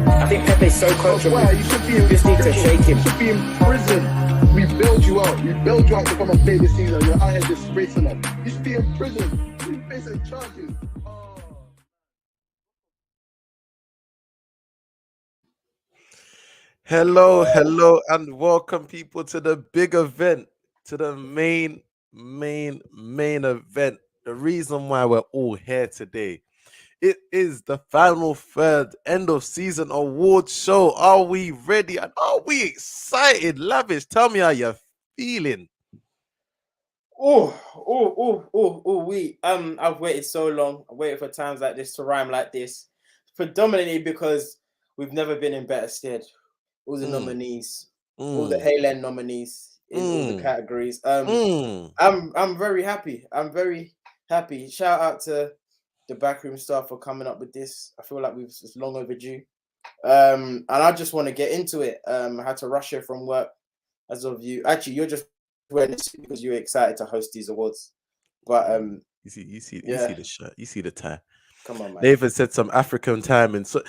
I think Pepe's so coachable. Why? You should be in Just need to shake him. You should be in prison. We bailed you out. We bailed you out to come and play this season. You're out here disgracing us. You should be in prison. You facing charges. Hello, and welcome people to the big event, to the main event. The reason why we're all here today. It is the final third end of season award show. Are we ready? And are we excited? Lavish, tell me how you're feeling. I've waited so long. I've waited for times like this to rhyme like this. Predominantly because we've never been in better stead. All the nominees, all the Halen nominees in all the categories. I'm very happy. I'm very happy. Shout out to the backroom staff for coming up with this. I feel like it's long overdue. And I just want to get into it. I had to rush here from work as of you. Actually, you're just wearing this because you're excited to host these awards. But you see the shirt, you see the tie. Come on, man. Nathan said some African timing. So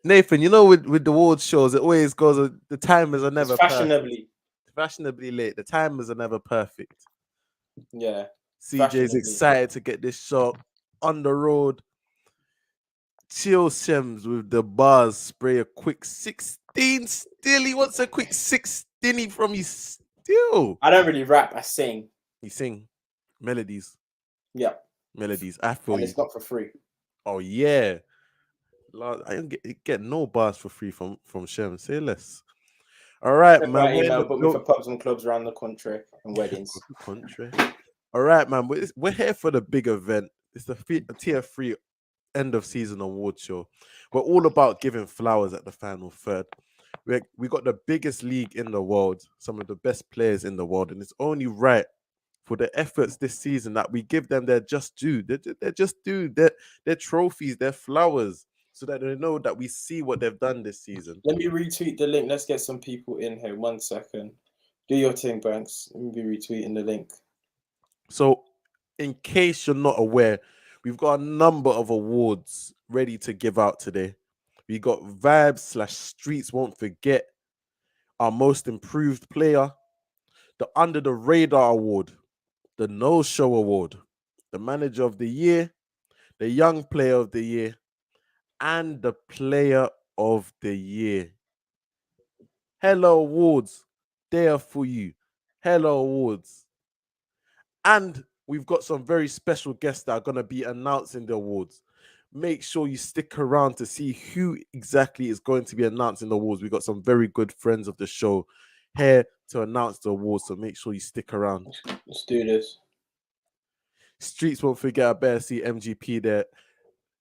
Nathan, you know, with the awards shows, it always goes. The timers are never fashionably late. The timers are never perfect. Yeah. CJ's excited to get this shot on the road. Chill Shems with the bars. Spray a quick 16. Still, he wants a quick 16 from you. Still, I don't really rap. I sing. You sing melodies. Yeah, melodies. I feel and it's not for free. Oh yeah, I don't get no bars for free from Shem. Say less. All right, man. But for pubs and clubs around the country and weddings. All right, man. We're here for the big event. It's the Tf3 end of season award show. We're all about giving flowers at the final third. We got the biggest league in the world, some of the best players in the world, and it's only right for the efforts this season that we give them their just due. They're just due. Their trophies, their flowers, so that they know that we see what they've done this season. Let me retweet the link. Let's get some people in here. 1 second. Do your thing, Banks. Let me be retweeting the link. So, in case you're not aware, we've got a number of awards ready to give out today. We got Vibes/Streets Won't Forget, our most improved player, the Under the Radar Award, the No Show Award, the Manager of the Year, the Young Player of the Year, and the Player of the Year. Hello Awards, there for you. Hello Awards. And we've got some very special guests that are going to be announcing the awards. Make sure you stick around to see who exactly is going to be announcing the awards. We've got some very good friends of the show here to announce the awards, so make sure you stick around. Let's do this. Streets Won't Forget. I better see MGP there.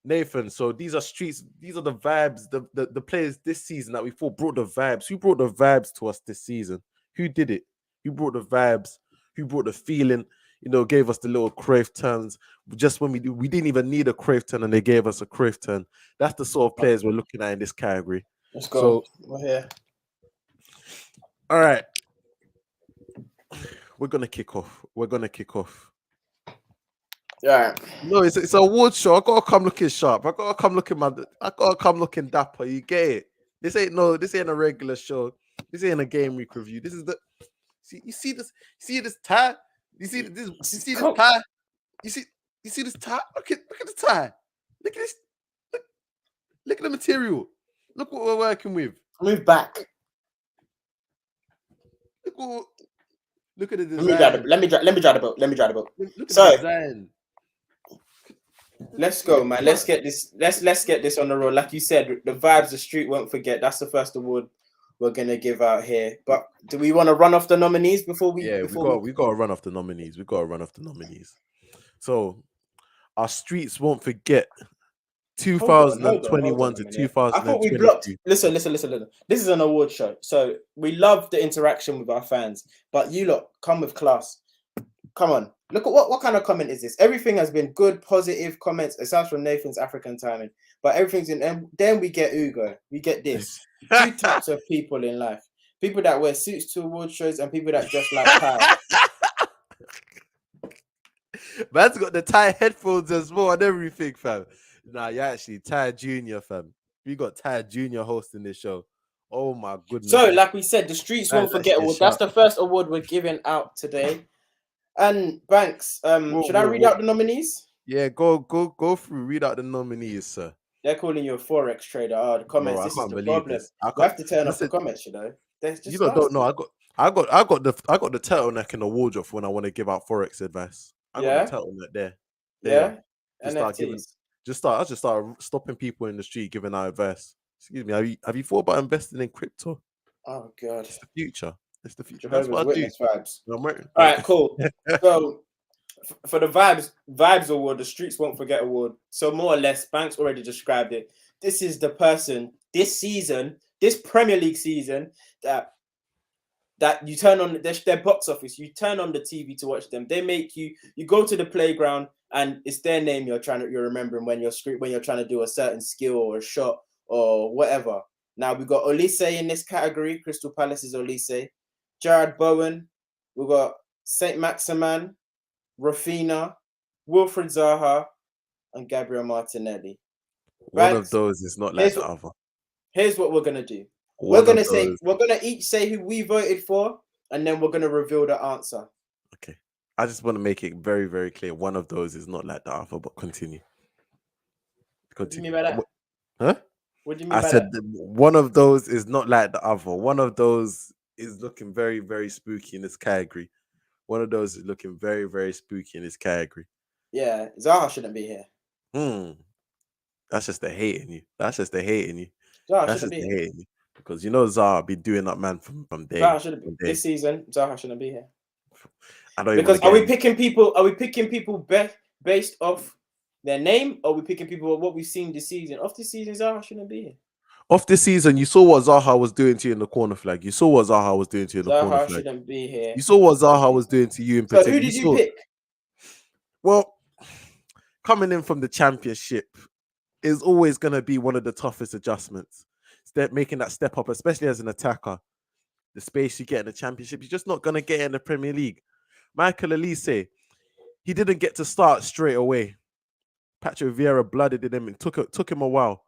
Nathan, so these are Streets. These are the vibes, the players this season that we thought brought the vibes. Who brought the vibes to us this season? Who did it? Who brought the vibes? Who brought the feeling? You know, gave us the little Cruyff turns just when we didn't even need a Cruyff turn, and they gave us a Cruyff turn. That's the sort of players we're looking at in this category. Let's go. So, we're here. All right. We're gonna kick off. Yeah. No, it's an award show. I gotta come looking sharp. I gotta come looking dapper. You get it? This ain't a regular show. This ain't a game week review. This is you see this tie? You see this tie? You see this tie? Look at the tie. Look at this. Look at the material. Look what we're working with. Move back. Look at the design. Let me dry the boat. Look at the design. Let's go, man. Let's get this. Let's get this on the road. Like you said, the vibes the street won't forget. That's the first award we're gonna give out here. But do we want to run off the nominees before we? Yeah, we got to run off the nominees. So, our Streets Won't Forget. 2021 to 2022. I thought we blocked. Listen. This is an award show, so we love the interaction with our fans. But you lot come with class. Come on, look at what kind of comment is this? Everything has been good, positive comments, aside from Nathan's African timing. But everything's in. And then we get Ugo. We get this. 2 types of people in life: people that wear suits to award shows, and people that just like tie. Man's got the tie headphones as well and everything, fam. Nah, you're actually Ty Junior, fam. We got Ty Jr. hosting this show. Oh my goodness. So, like we said, the Streets Won't That's Forget actually a award. That's shout. the first award we're giving out today. And Banks, should I read out the nominees? Yeah, go through. Read out the nominees, sir. They're calling you a forex trader. Oh, the comments. Bro, I this is can't the believe problem. this. We have to turn off the Listen, comments. They're just you lot don't know. I got the turtleneck in the wardrobe for when I want to give out forex advice. I got the turtleneck there. Yeah. Just start giving. I just start stopping people in the street giving out advice. Excuse me. Have you thought about investing in crypto? Oh God. It's the future. It's the future. Jehovah's That's what Witness I do. vibes. All right, cool. So for the vibes award, the Streets Won't Forget award. So more or less, Banks already described it. This is the person this season, this Premier League season, that you turn on their box office, you turn on the TV to watch them. They make you go to the playground and it's their name you're remembering when you're trying to do a certain skill or a shot or whatever. Now we got Olise in this category. Crystal Palace's Olise, Jared Bowen. We got Saint Maximan, Rafinha, Wilfred Zaha, and Gabriel Martinelli. One of those is not like the other. Here's what we're gonna do. We're gonna each say who we voted for, and then we're gonna reveal the answer. Okay. I just want to make it very, very clear. One of those is not like the other, but continue. What do you mean by that? Huh? What do you mean by that? I said one of those is not like the other. One of those is looking very, very spooky in this category. One of those is looking very, very spooky in this category. Yeah, Zaha shouldn't be here. That's just the hate in you. That's just the hate in you. Zaha shouldn't be here. Because you know Zaha be doing that man from day. Zaha shouldn't be this season. Zaha shouldn't be here. Because are we picking people based off their name, or are we picking people what we've seen this season? Off this season, Zaha shouldn't be here. Off this season, you saw what Zaha was doing to you in the corner flag. You saw what Zaha was doing to you in the corner flag. Zaha shouldn't be here. You saw what Zaha was doing to you in particular. So who did you pick? Well, coming in from the championship is always going to be one of the toughest adjustments. Making that step up, especially as an attacker. The space you get in the championship, you're just not going to get in the Premier League. Michael Olise, he didn't get to start straight away. Patrick Vieira blooded in him. It took him a while.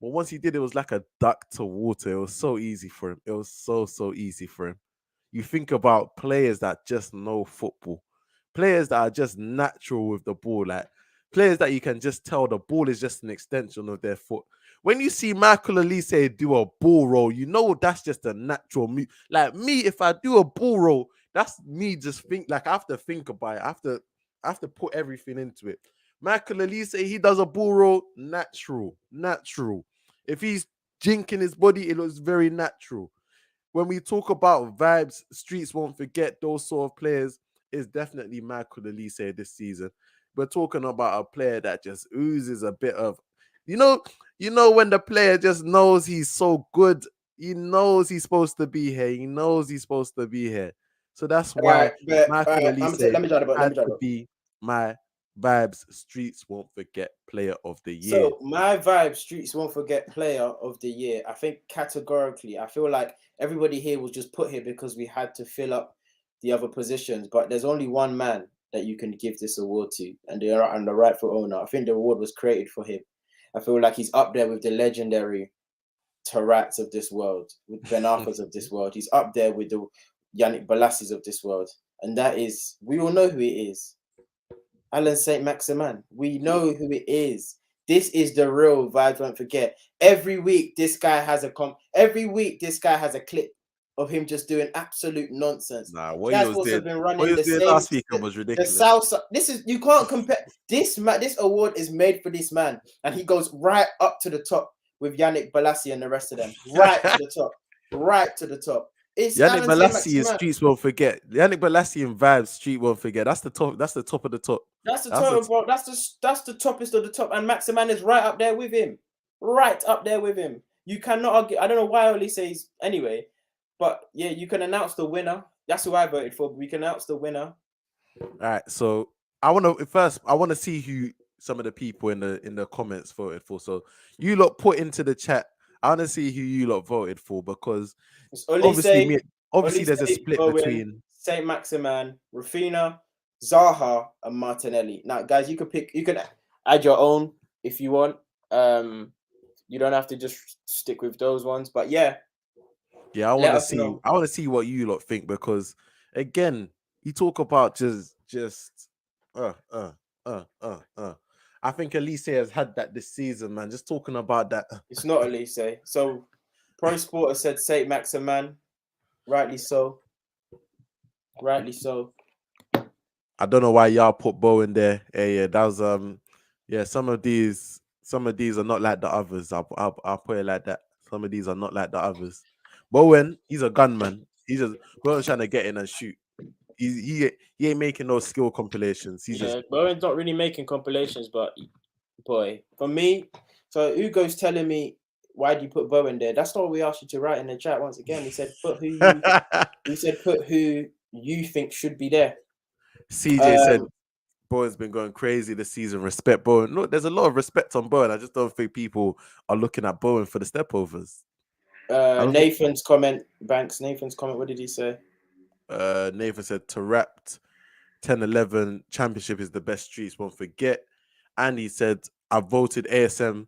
But once he did, it was like a duck to water. It was so easy for him. It was so easy for him. You think about players that just know football. Players that are just natural with the ball. Like players that you can just tell the ball is just an extension of their foot. When you see Michael Olise do a ball roll, you know that's just a natural move. Like me, if I do a ball roll, that's me just think like I have to think about it. I have to put everything into it. Michael Olise, he does a ball roll, natural. If he's jinking his body, it looks very natural. When we talk about vibes, Streets Won't Forget those sort of players, is definitely Michael Olise this season. We're talking about a player that just oozes a bit of, you know when the player just knows he's so good, he knows he's supposed to be here. He knows he's supposed to be here. So that's why Michael Olise had to be my vibes Streets Won't Forget Player of the Year. So my vibes Streets Won't Forget Player of the Year. I think categorically, I feel like everybody here was just put here because we had to fill up the other positions. But there's only one man that you can give this award to, and the rightful owner. I think the award was created for him. I feel like he's up there with the legendary Tarats of this world, with Ben Arthurs of this world. He's up there with the Yannick Balassis of this world. And that is, we all know who it is. Alan Saint Maximan. We know who it is. This is the real Vibes Won't Forget. Every week, this guy has a clip of him just doing absolute nonsense. Nah, what you was doing last week was ridiculous. The Salsa. You can't compare. This award is made for this man, and he goes right up to the top with Yannick Balassi and the rest of them. Right to the top. Right to the top. It's Yannick Balassi is Streets Won't Forget. Yannick Balassi and Vibes Street Won't Forget. That's the top. That's the top of the top. That's the top, bro. That's the toppest of the top. And Maximan is right up there with him. Right up there with him. You cannot argue. I don't know why Oli says anyway, but yeah, you can announce the winner. That's who I voted for. But we can announce the winner. All right. So I want to see who some of the people in the comments voted for. So you lot put into the chat. I want to see who you lot voted for because obviously there's a split between Saint Maximan, Rafinha, Zaha, and Martinelli. Now, guys, you can add your own if you want. You don't have to just stick with those ones. But yeah, Yeah, I let want to us see. know. I want to see what you lot think because, again, you talk about uh, uh, uh. I think Elise has had that this season, man. Just talking about that. It's not Elise. So, Pro Sport has said Saint Maximan. Rightly so. Rightly so. I don't know why y'all put Bo in there. Yeah, that was yeah. Some of these are not like the others. I'll put it like that. Some of these are not like the others. Bowen, he's a gunman. He's just Bowen's trying to get in and shoot. He ain't making no skill compilations. He's just Yeah, Bowen's not really making compilations, but boy, for me, so Ugo's telling me, why do you put Bowen there? That's not what we asked you to write in the chat. Once again, we said put who you think should be there. CJ said Bowen's been going crazy this season. Respect Bowen. Look, there's a lot of respect on Bowen. I just don't think people are looking at Bowen for the stepovers. Nathan's comment, Banks. Nathan's comment. What did he say? Nathan said Tarapt 10-11 championship is the best streets, won't forget. And he said, I voted ASM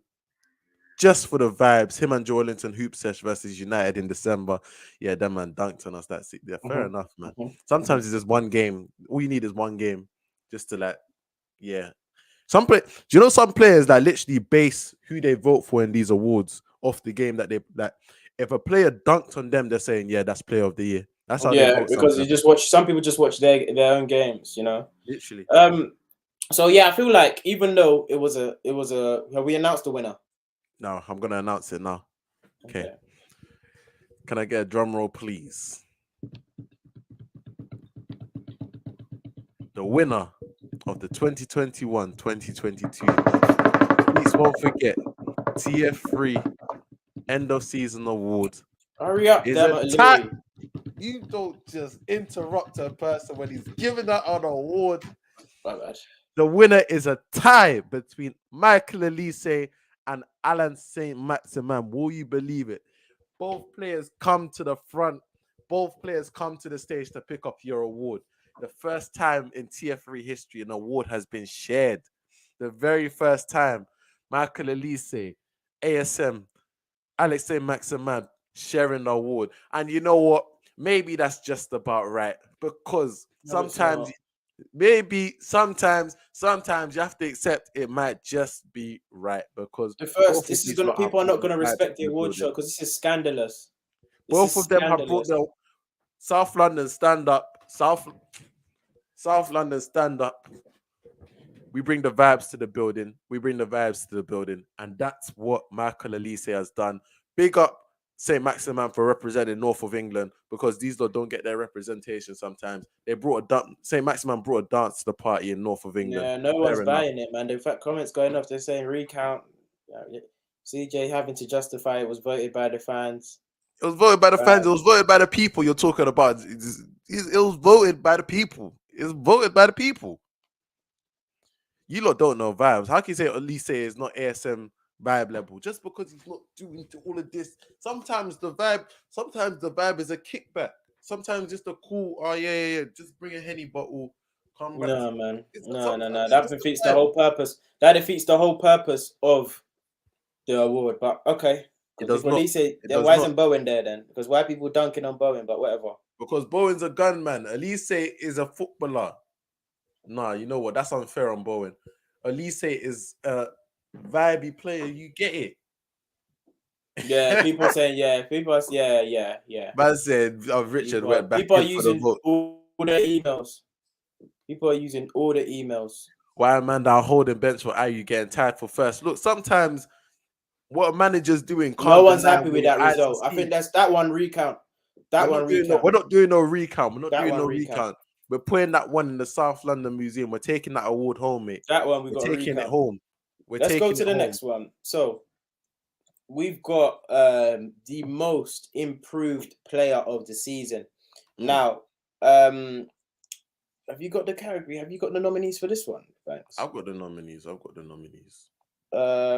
just for the vibes. Him and Joelinton Hoop Sesh versus United in December. Yeah, that man dunked on us. That's it. Yeah, fair enough, man. Sometimes it's just one game. All you need is one game just to yeah. Do you know some players that literally base who they vote for in these awards off the game that if a player dunked on them, they're saying, yeah, that's player of the year. That's how they vote. Because sometimes. you just watch. Some people just watch their own games. You know, literally. So yeah, I feel like even though it was a, have we announced the winner? No, I'm gonna announce it now. Okay. Can I get a drum roll, please? The winner of the 2021-2022, please won't forget, Tf3 End of Season Award. Hurry up, is a tie. You don't just interrupt a person when he's giving out an award. My bad. The winner is a tie between Michael Elise and Alan Saint Maximin. Will you believe it? Both players come to the front. Both players come to the stage to pick up your award. The first time in TF3 history an award has been shared. The very first time, Michael Elise, ASM, Alex Saint Maximin sharing the award. And you know what? Maybe that's just about right. Because sometimes you have to accept it might just be right. Because people are not gonna respect the award show because this is scandalous. Both of them have brought the South London stand up. South London stand up. We bring the vibes to the building. And that's what Michael Elise has done. Big up St. Maximin for representing North of England, because these don't get their representation sometimes. St. Maximin brought a dance to the party in North of England. Yeah, no one's buying it, man. In fact, comments going off, they're saying recount. CJ having to justify it was voted by the fans. It was voted by the fans. It was voted by the people you're talking about. It was voted by the people. It was voted by the people. You lot don't know vibes. How can you say Elise is not ASM vibe level just because he's not doing all of this? Sometimes the vibe is a kickback. Sometimes just a cool, just bring a Henny bottle. Come back. No, man. No. That defeats the whole purpose. That defeats the whole purpose of the award. But okay. Why isn't Bowen there then? Because why are people dunking on Bowen? But whatever. Because Bowen's a gunman. Elise is a footballer. Nah, you know what? That's unfair on Bowen. Elise is a vibey player. You get it. Yeah, people saying, yeah. Man said, Richard went back. People are using all the emails. People are using all the emails. Why man are holding bench for Ayu getting tired for first? Look, sometimes what a manager's doing. No one's happy with that result. I think that's that one recount. We're not doing no recount. We're putting that one in the South London Museum. We're taking that award home, mate. That one we're taking it home. Let's go to the next one. So we've got the most improved player of the season. Now, have you got the category? Have you got the nominees for this one? Thanks. I've got the nominees.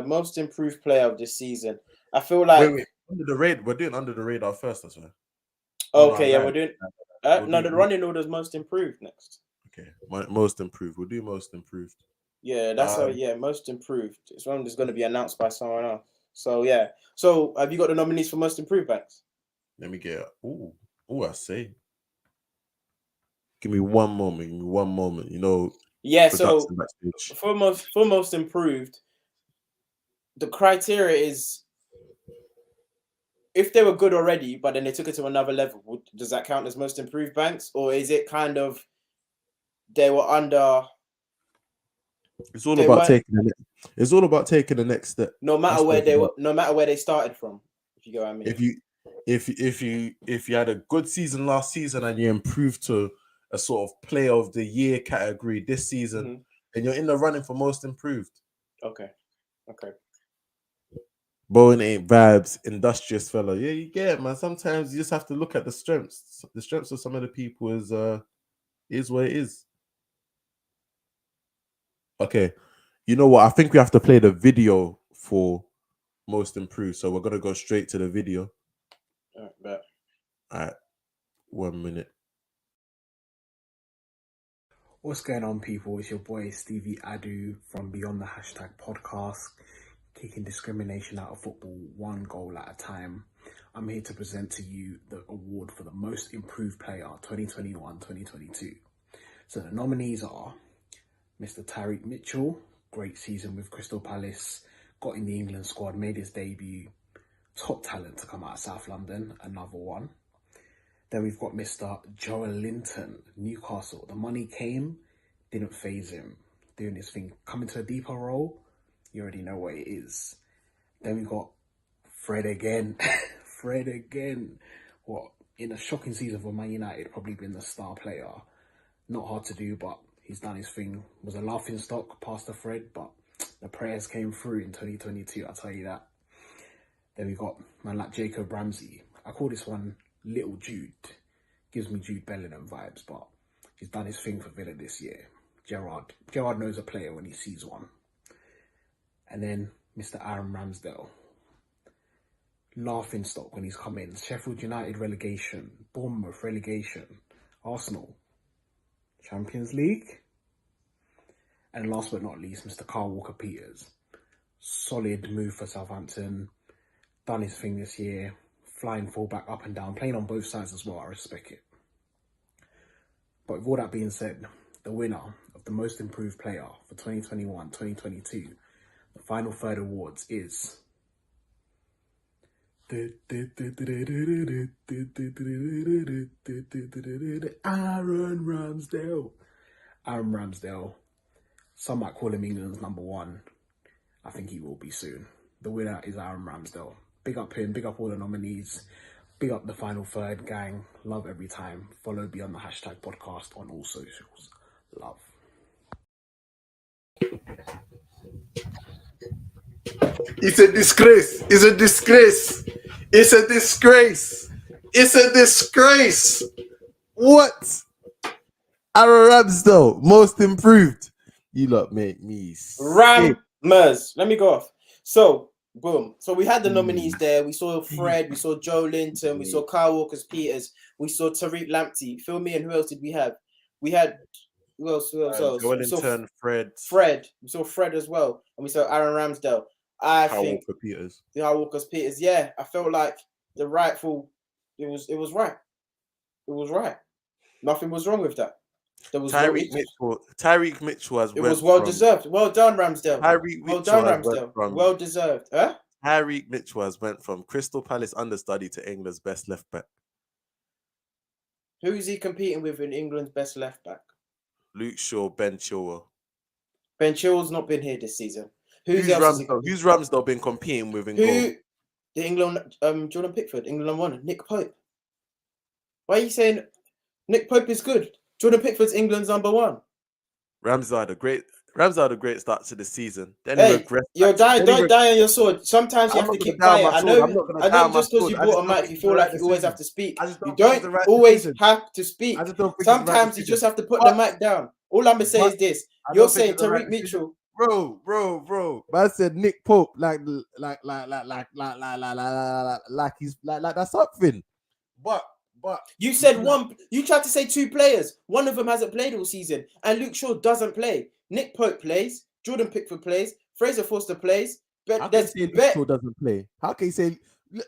Most improved player of the season. I feel like wait. Under the radar. We're doing under the radar first, that's right. Okay, we're doing. The running order is most improved next. Okay, most improved. We'll do most improved. Yeah, that's most improved. It's one that's going to be announced by someone else. So yeah. So have you got the nominees for most improved backs? Let me get. I say. Give me one moment. Give me one moment. You know. Yeah. So Production backstage. for most improved, the criteria is if they were good already, but then they took it to another level. Does that count as most improved banks, or is it kind of they were under? It's all They about weren't, taking the. It's all about taking the next step. no matter That's where what they it's were, about. no matter where they started from. If you get what I mean. If you had a good season last season and you improved to a sort of player of the year category this season, then you're in the running for most improved. Okay. Bowen ain't vibes, industrious fella. Yeah, you get it, man. Sometimes you just have to look at the strengths. The strengths of some of the people is what it is. Okay. You know what? I think we have to play the video for most improved. So we're gonna go straight to the video. All right. All right. 1 minute. What's going on, people? It's your boy Stevie Adu from Beyond the Hashtag Podcast, kicking discrimination out of football one goal at a time. I'm here to present to you the award for the most improved player 2021-2022. So the nominees are Mr. Tariq Mitchell, great season with Crystal Palace, got in the England squad, made his debut, top talent to come out of South London, another one. Then we've got Mr. Joel Linton, Newcastle. The money came, didn't phase him. Doing his thing, coming to a deeper role, you already know what it is. Then we've got Fred again. Fred again. What, in a shocking season for Man United, probably been the star player. Not hard to do, but he's done his thing. Was a laughing stock past the Fred, but the prayers came through in 2022, I'll tell you that. Then we've got man like Jacob Ramsey. I call this one Little Jude. Gives me Jude Bellingham vibes, but he's done his thing for Villa this year. Gerrard knows a player when he sees one. And then Mr. Aaron Ramsdale. Laughing stock when he's come in. Sheffield United relegation. Bournemouth relegation. Arsenal Champions League. And last but not least, Mr. Carl Walker-Peters. Solid move for Southampton. Done his thing this year. Flying fullback up and down, playing on both sides as well. I respect it. But with all that being said, the winner of the most improved player for 2021-2022, the final third awards is Aaron Ramsdale. Aaron Ramsdale. Some might call him England's number one. I think he will be soon. The winner is Aaron Ramsdale. Big up him, big up all the nominees, big up the final third gang. Love every time. Follow Beyond the Hashtag Podcast on all socials. Love. It's a disgrace. It's a disgrace. It's a disgrace. It's a disgrace. What? Aaron Ramsdale, most improved. You lot make me sick. Rammers. Let me go off. So, boom. So we had the nominees there. We saw Fred. We saw Joe Linton. We saw Kyle Walker-Peters. We saw Tariq Lamptey. Fill me in. Who else did we have? We had who else? Joe Linton, Fred. We saw Fred as well, and we saw Aaron Ramsdale. I think Walker-Peters. Kyle Walker-Peters. Yeah, I felt like the rightful. It was right. It was right. Nothing was wrong with that. There was Tyreek Mitchell has. It was well deserved. Well done, Ramsdale. Well done, Ramsdale. Well deserved. Huh? Tyreek Mitchell has went from Crystal Palace understudy to England's best left back. Who is he competing with in England's best left back? Luke Shaw, Ben Chilwell. Ben Chilwell's not been here this season. Who's Ramsdale been competing with in goal? The England, Jordan Pickford, England won. Nick Pope. Why are you saying Nick Pope is good? Jordan Pickford's England's number one. Ramsdale had a great start to the season. Then hey, don't die on your sword. Sometimes you have to keep quiet. I know just because you bought a mic, you feel like you always have to speak. You don't always have to speak. Sometimes you just have to put the mic down. All I'm gonna say is this: you're saying Tariq Mitchell, bro. Man said Nick Pope like he's like that's something. But you said one. You tried to say two players. One of them hasn't played all season, and Luke Shaw doesn't play. Nick Pope plays. Jordan Pickford plays. Fraser Forster plays. How But can you there's say bet. Mitchell doesn't play? How can you say,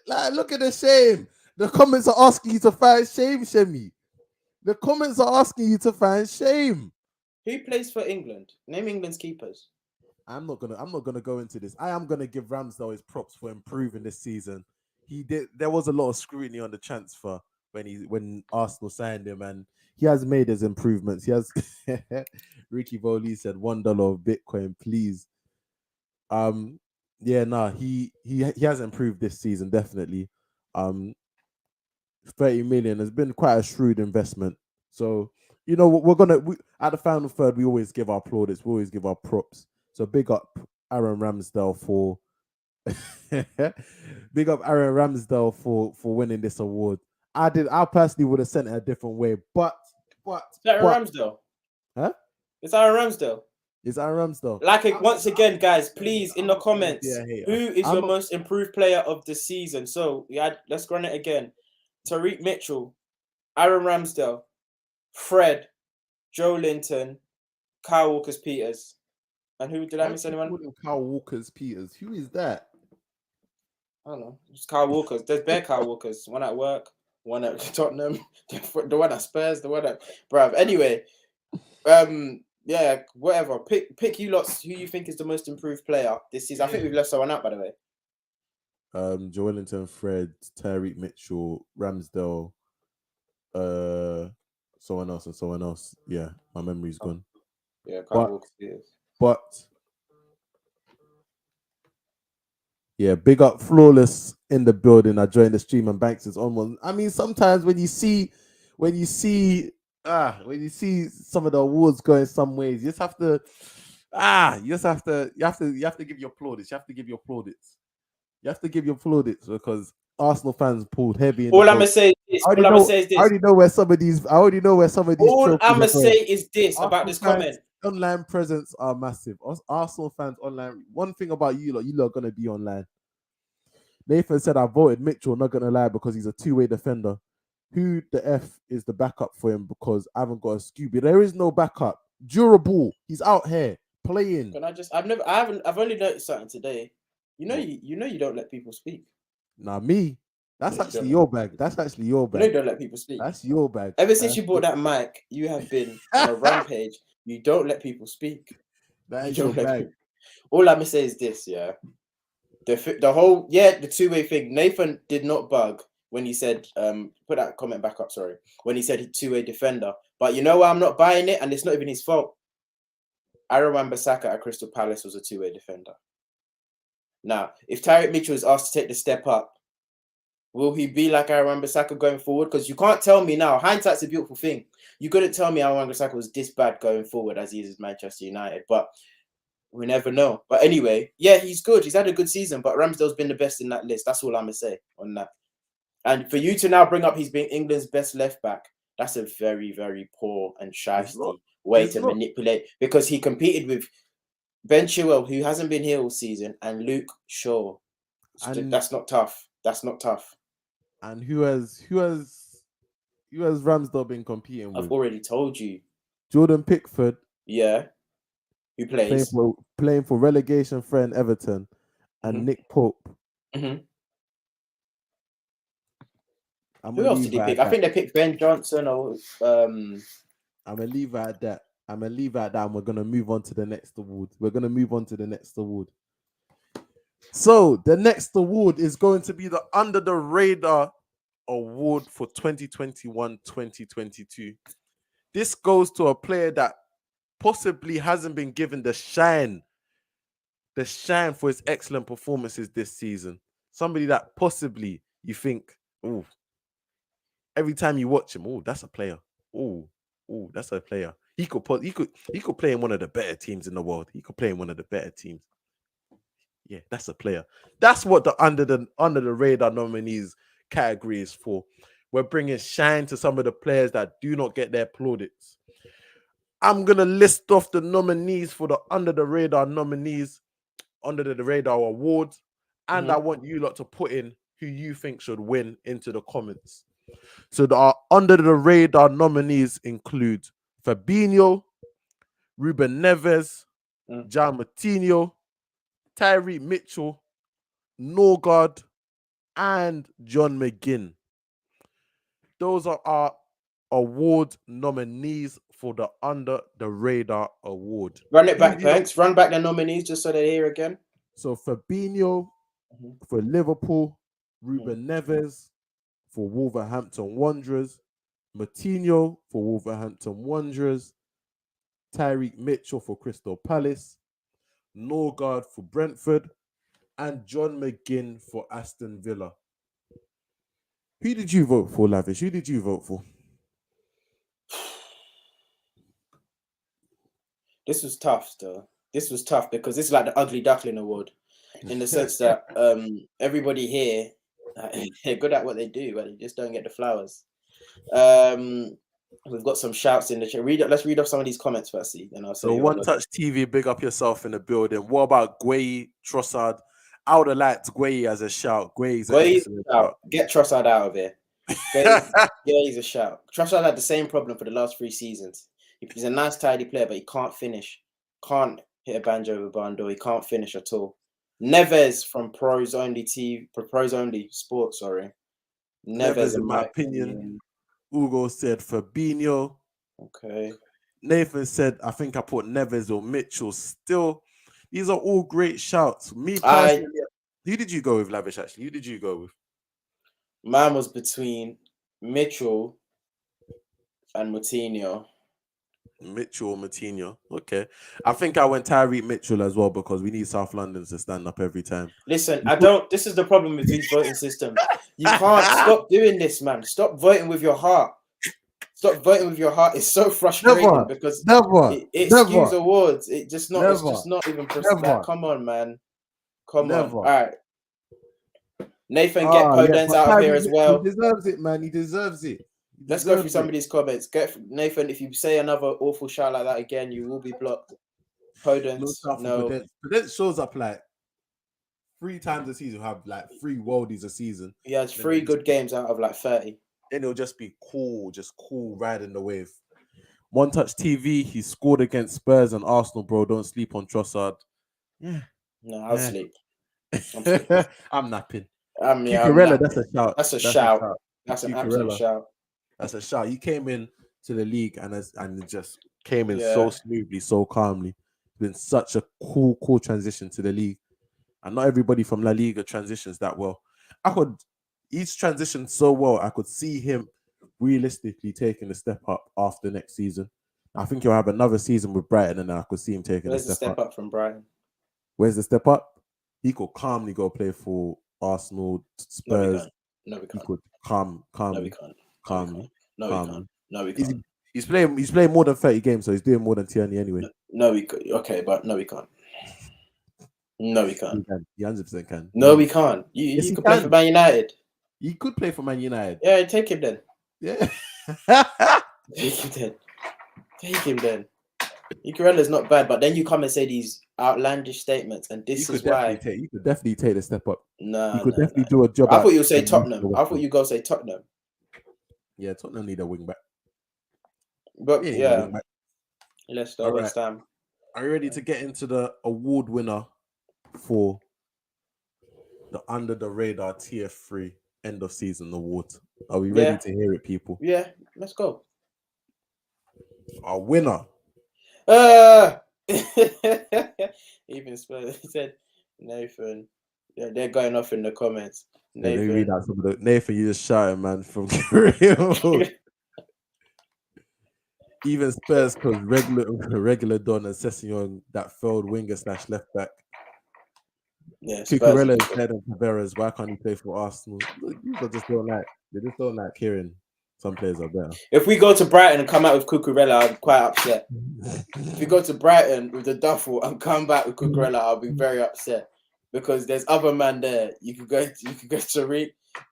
like, look at the shame? The comments are asking you to find shame, Shemi. The comments are asking you to find shame. Who plays for England? Name England's keepers. I'm not gonna go into this. I am gonna give Ramsdale his props for improving this season. He did. There was a lot of scrutiny on the transfer when Arsenal signed him, and he has made his improvements. He has. Ricky Bowley said $1 of Bitcoin, please. Yeah, nah, he has improved this season definitely. 30 million has been quite a shrewd investment. So you know what, at the final third we always give our plaudits, we always give our props. So big up Aaron Ramsdale for big up Aaron Ramsdale for winning this award. I personally would have sent it a different way, but Aaron Ramsdale. Huh? It's Aaron Ramsdale. It's Aaron Ramsdale. Like once again, guys, please in the comments, Yeah, who is your most improved player of the season? So let's run it again. Tariq Mitchell, Aaron Ramsdale, Fred, Joe Linton, Kyle Walker-Peters. And who did I miss anyone? Kyle Walker-Peters. Who is that? I don't know. It's Kyle Walkers. There's bare Kyle Walkers. One at work, one at Tottenham, the one at Spurs, the one at bruv. Anyway, yeah, whatever. Pick you lots who you think is the most improved player this season. I think we've left someone out, by the way. Joelinton, Fred, Tariq Mitchell, Ramsdale, someone else and someone else. Yeah, my memory's gone. Yeah, Kyle Walker-Peters. But yeah, big up Flawless in the building. I joined the stream and Banks is on one. I mean, sometimes when you see some of the awards going some ways, you just have to give your plaudits. You have to give your plaudits. You have to give your plaudits because Arsenal fans pulled heavy. All I'm gonna say is this. I already know where some of these. All I'm gonna say is this Arsenal about this fans, comment. Online presence are massive. Arsenal fans online. One thing about you lot are gonna be online. Nathan said I voted Mitchell, not gonna lie, because he's a two-way defender. Who the F is the backup for him? Because I haven't got a Scooby. There is no backup. Durable. He's out here playing. I've only noticed something today. You know you don't let people speak. Nah, me. That's actually your bag. That's actually your bag. You know you don't let people speak. That's your bag. Ever since you bought that mic, you have been on a rampage. You don't let people speak. That is your bag. All I'm gonna say is this, yeah. The two-way thing. Nathan did not bug when he said, put that comment back up, sorry. When he said he two-way defender. But you know why I'm not buying it? And it's not even his fault. Aaron Wan-Bissaka at Crystal Palace was a two-way defender. Now, if Tariq Mitchell is asked to take the step up, will he be like Aaron Wan-Bissaka going forward? Because you can't tell me now. Hindsight's a beautiful thing. You couldn't tell me Aaron Wan-Bissaka was this bad going forward as he is at Manchester United. But we never know. But anyway, yeah, he's good. He's had a good season. But Ramsdale's been the best in that list. That's all I'm going to say on that. And for you to now bring up he's been England's best left back, that's a very, very poor and shifty way to manipulate. Because he competed with Ben Chilwell, who hasn't been here all season, and Luke Shaw. That's not tough. That's not tough. And who has Ramsdale been competing with? I've already told you. Jordan Pickford. Yeah. Who plays? Playing for relegation friend Everton, and Nick Pope. Mm-hmm. Who else did he pick? I think they picked Ben Johnson or I'm gonna leave it at that. And we're gonna move on to the next award. So the next award is going to be the Under the Radar Award for 2021-2022. This goes to a player that possibly hasn't been given the shine for his excellent performances this season. Somebody that possibly you think, oh, every time you watch him, oh, that's a player. Oh, that's a player. He could play in one of the better teams in the world. He could play in one of the better teams. Yeah, that's a player. That's what the under the radar nominees category is for. We're bringing shine to some of the players that do not get their plaudits. I'm gonna list off the nominees for the under the radar awards, and I want you lot to put in who you think should win into the comments. So our under the radar nominees include Fabinho, Ruben Neves, Jan Martino, Tyree Mitchell, Norgard, and John McGinn. Those are our award nominees for the Under the Radar Award. Run it back, Who do you- thanks. Run back the nominees just so they're here again. So Fabinho Mhm. for Liverpool, Ruben Neves for Wolverhampton Wanderers, Moutinho for Wolverhampton Wanderers, Tyreek Mitchell for Crystal Palace, Norgard for Brentford, and John McGinn for Aston Villa. Who did you vote for, Lavish? Who did you vote for? This was tough, though. This was tough because this is like the ugly duckling award, in the sense that everybody here, they're good at what they do, but they just don't get the flowers. We've got some shouts in the chat. Let's read off some of these comments firstly, then I'll say. So One Touch TV, big up yourself in the building. What about Gueye, Trossard? I would have liked Gueye as a shout. Gueye's an excellent shout. Get Trossard out of here. Gueye's a shout. Trossard had the same problem for the last 3 seasons. He's a nice, tidy player, but he can't finish. Can't hit a banjo with a barn door. He can't finish at all. Neves from Pros Only Sports, sorry. Neves, in my opinion. Ugo said Fabinho. Okay. Nathan said, I think I put Neves or Mitchell. Still, these are all great shouts. Me personally, who did you go with, Lavish, actually? Who did you go with? Mine was between Mitchell and Moutinho. Mitchell or Moutinho. Okay. I think I went Tyreek Mitchell as well because we need South London to stand up every time. Listen, this is the problem with these voting systems. You can't stop doing this, man. Stop voting with your heart. Stop voting with your heart. It's so frustrating because it skews awards. It's just not even like, come on, man. Come on. All right. Nathan, get Podence out of here as well. He deserves it, man. He deserves it. Let's go through some of these comments. Nathan, if you say another awful shout like that again, you will be blocked. Podence, no. Podence shows up like 3 times a season. Have like 3 worldies a season. He has 3 good games out of like 30. Then it'll just be cool, riding the wave. One Touch TV, he scored against Spurs and Arsenal, bro. Don't sleep on Trossard. Yeah. No, I'll sleep. I'm napping. Cucurella, that's a shout. That's a shout. That's an absolute shout. That's a shout. You came in to the league and just came in so smoothly, so calmly. It's been such a cool transition to the league. And not everybody from La Liga transitions that well. He's transitioned so well, I could see him realistically taking a step up after next season. I think he'll have another season with Brighton, and I could see him taking a step up from Brighton? Where's the step up? He could calmly go play for Arsenal, Spurs. No, we can't. He could calmly. No, we can't. No, we can't. He's playing more than 30 games, so he's doing more than Tierney anyway. No, we could. Okay, but no, we can't. No, we can't. He 100% can. No, we can't. You could play for Man United. He could play for Man United. Yeah, take him then. Yeah. Take him then. Cucurella's not bad, but then you come and say these outlandish statements, and this is why you could definitely take the step up. No, you could definitely do a job. I thought you say Tottenham. I thought you go say Tottenham. Yeah, Tottenham need a wing back. But yeah, let's go. West Ham. Are you ready to get into the award winner for the Under the Radar Tf3 End of Season Award? Are we ready to hear it, people? Yeah, let's go. Our winner. Even Spurs said Nathan. Yeah, they're going off in the comments. Nathan, read out some of the Nathan, you just shouting, man, from real. Even Spurs because regular Don and Sessignon that failed winger / left back. Yeah, Cucurella is better than Tavares. Why can't he play for Arsenal? They just don't like hearing some players are better. If we go to Brighton and come out with Cucurella, I'm quite upset. If we go to Brighton with the duffel and come back with Cucurella, I'll be very upset because there's other man there. You could go Tariq,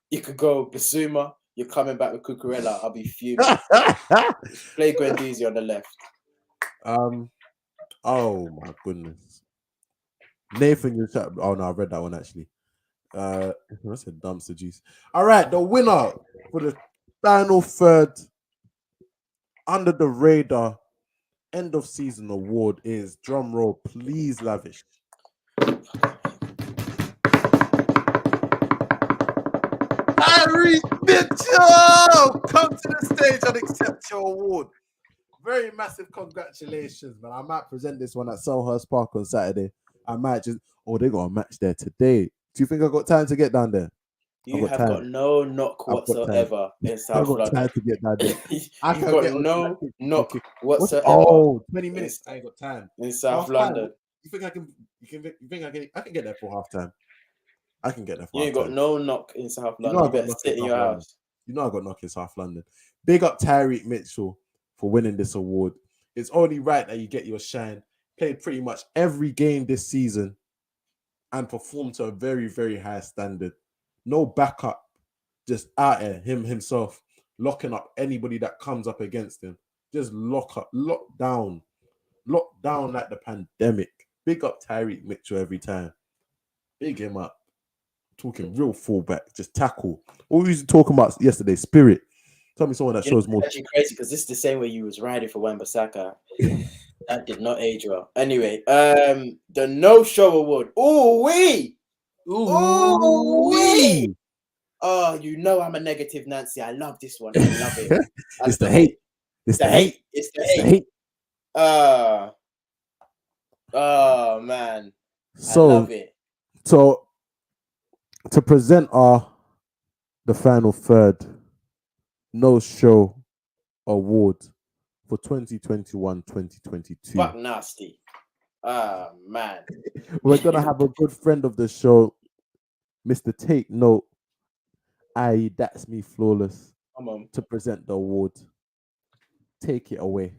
you could go Basuma. You're coming back with Cucurella. I'll be fuming. Play Guendouzi on the left. Oh my goodness. Nathan, you chat. Oh no, I read that one actually. That's a dumpster juice. All right, the winner for the final third Under the Radar End of Season Award is, drum roll, please, Lavish. Reece Mitchell, come to the stage and accept your award. Very massive congratulations, man. I might present this one at Selhurst Park on Saturday. I might just, they got a match there today. Do you think I got time to get down there? You have got no knock whatsoever in South I've got London. time to get down there. You've got no knock whatsoever. 20 minutes. I ain't got time. In South London. You think I can? You think I can get there for half time? I can get there for You ain't got no knock in South London. You better sit in your house. You know I got knock in South London. Big up Tyreke Mitchell for winning this award. It's only right that you get your shine. Played pretty much every game this season and performed to a very, very high standard. No backup, just out there, himself, locking up anybody that comes up against him. Just lock down like the pandemic. Big up Tyreke Mitchell every time. Big him up. Talking real fullback, just tackle. What we used to talk about yesterday, spirit. Tell me someone that shows more. Actually crazy because this is the same way you was riding for Wan-Bissaka. That did not age well. Anyway, the no-show award. Ooh wee. Oh, you know I'm a negative Nancy. I love this one. I love it. It's the hate. It's the hate. Oh man. So, I love it. So to present the final third no-show award for 2021-2022. Fuck nasty. Man. We're gonna have a good friend of the show, Mr. Take Note, i.e. That's Me Flawless, to present the award. Take it away.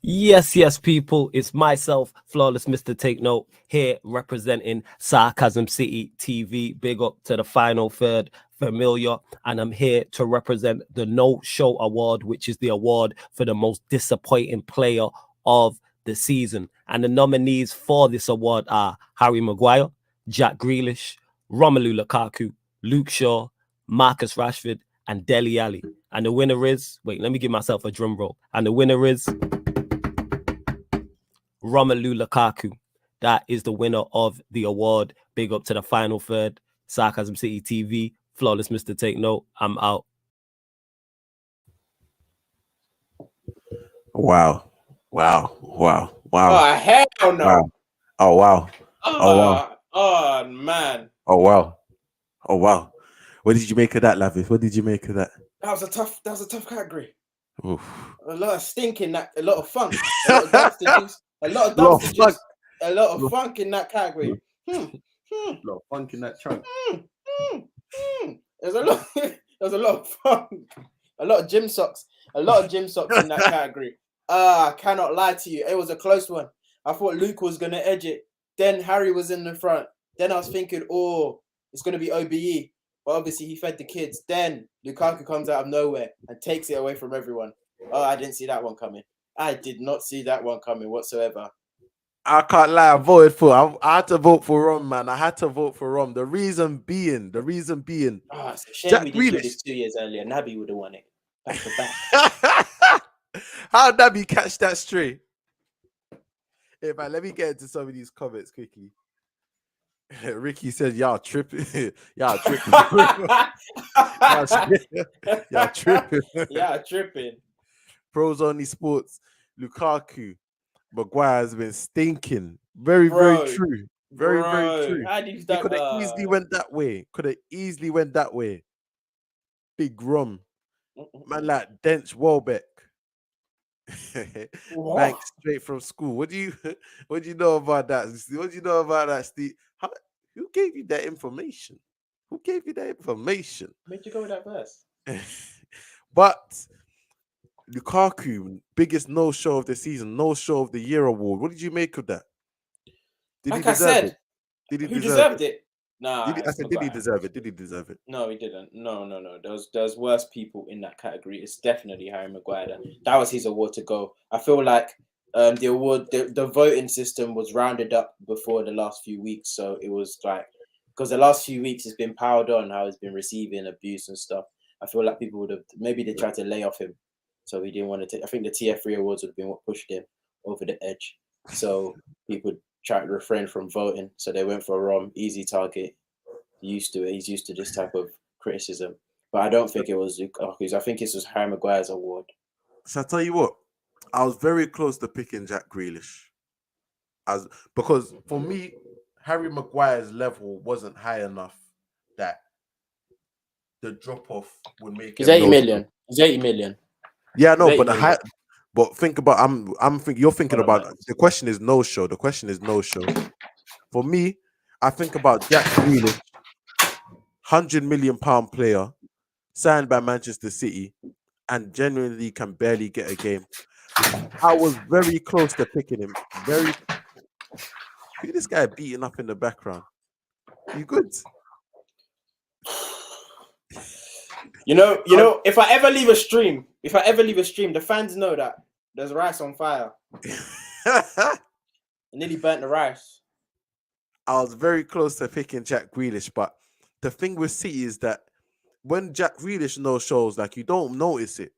Yes, people. It's myself, Flawless Mr. Take Note, here representing Sarcasm City TV. Big up to the final third, Familiar. And I'm here to represent the No Show Award, which is the award for the most disappointing player of the season. And the nominees for this award are Harry Maguire, Jack Grealish, Romelu Lukaku, Luke Shaw, Marcus Rashford, and Dele Alli. And the winner is, wait, let me give myself a drum roll. And the winner is Romelu Lukaku. That is the winner of the award. Big up to the final third. Sarcasm City TV. Flawless Mr. Take Note. I'm out. Wow. Oh, hell no. Wow. Oh, wow. Oh, man. Oh, wow. What did you make of that, Lavish? What did you make of that? That was a tough category. Oof. A lot of stinking, a lot of funk, a lot of dumpster juice, a lot of dumpster juice, a lot of funk in that category. A lot of funk in that trunk. There's a lot of funk, a lot of gym socks in that category. I cannot lie to you. It was a close one. I thought Luke was gonna edge it. Then Harry was in the front. Then I was thinking, it's gonna be OBE. But obviously he fed the kids. Then Lukaku comes out of nowhere and takes it away from everyone. Oh, I didn't see that one coming. I did not see that one coming whatsoever. I can't lie. I had to vote for Rom, man. I had to vote for Rom. The reason being. It's a shame Jack we didn't do Grealish. this 2 years earlier. Naby would have won it back to back. How did Naby catch that stray? Hey, man, let me get into some of these comments quickly. Ricky said, y'all tripping. Y'all tripping. Y'all tripping. Yeah, tripping. Pros Only Sports. Lukaku. Maguire has been stinking. Very true. Very true. How did He could have easily went that way. Big Rum. Man like Dench Welbeck. Bank straight from school. What do you know about that? What do you know about that, Steve? Who gave you that information? Made you go with that verse? But Lukaku, biggest no-show of the season, no-show of the year award. What did you make of that? Did he deserve it? Who deserved it? Nah, did he deserve it? Did he deserve it? No, he didn't. No. There's worse people in that category. It's definitely Harry Maguire. That was his award to go. I feel like the award, the voting system was rounded up before the last few weeks. So it was like, because the last few weeks it's been piled on how he's been receiving abuse and stuff. I feel like people would have, maybe they tried to lay off him. So he didn't want to take, I think the Tf3 Awards would have been what pushed him over the edge. So people try to refrain from voting, so they went for Rom, easy target. Used to it. He's used to this type of criticism. But I don't think it was Lukaku's. I think it was Harry Maguire's award. So I tell you what, I was very close to picking Jack Grealish, because for me, Harry Maguire's level wasn't high enough that the drop off would make. He's 80 million. He's 80 million. Yeah, no, but 80 million. But think about you're thinking about the question is no show. The question is no show. For me, I think about Jack Grealish, £100 million player, signed by Manchester City, and genuinely can barely get a game. I was very close to picking him. Look at this guy beating up in the background. You good? You know, if I ever leave a stream, the fans know that there's rice on fire. I nearly burnt the rice. I was very close to picking Jack Grealish, but the thing with City is that when Jack Grealish no shows, like you don't notice it.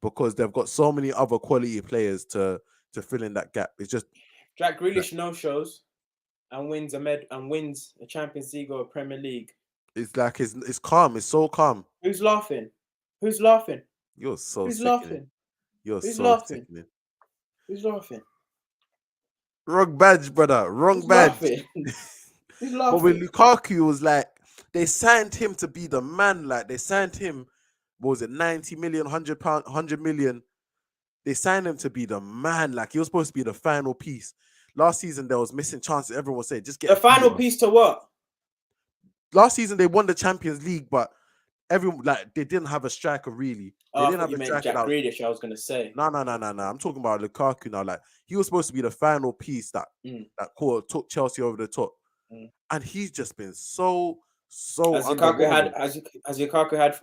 Because they've got so many other quality players to fill in that gap. It's just Jack Grealish no shows and wins a Champions League or a Premier League. It's like it's calm. It's so calm. Who's laughing? Who's laughing? You're so Who's sickening. laughing? You're Who's so laughing? sickening. Who's laughing? Wrong badge, brother. Wrong Who's badge. laughing? Who's But laughing? with Lukaku, was like they signed him to be the man. Like they signed him, what was it, 90 million, £100, 100 million? They signed him to be the man. Like he was supposed to be the final piece. Last season there was missing chances. Everyone was saying just get The final piece to what? Last season they won the Champions League, but everyone they didn't have a striker really. They didn't have you a meant striker. Jack Grealish, I was gonna say. No. I'm talking about Lukaku now. Like he was supposed to be the final piece that took Chelsea over the top, and he's just been so. Has Lukaku had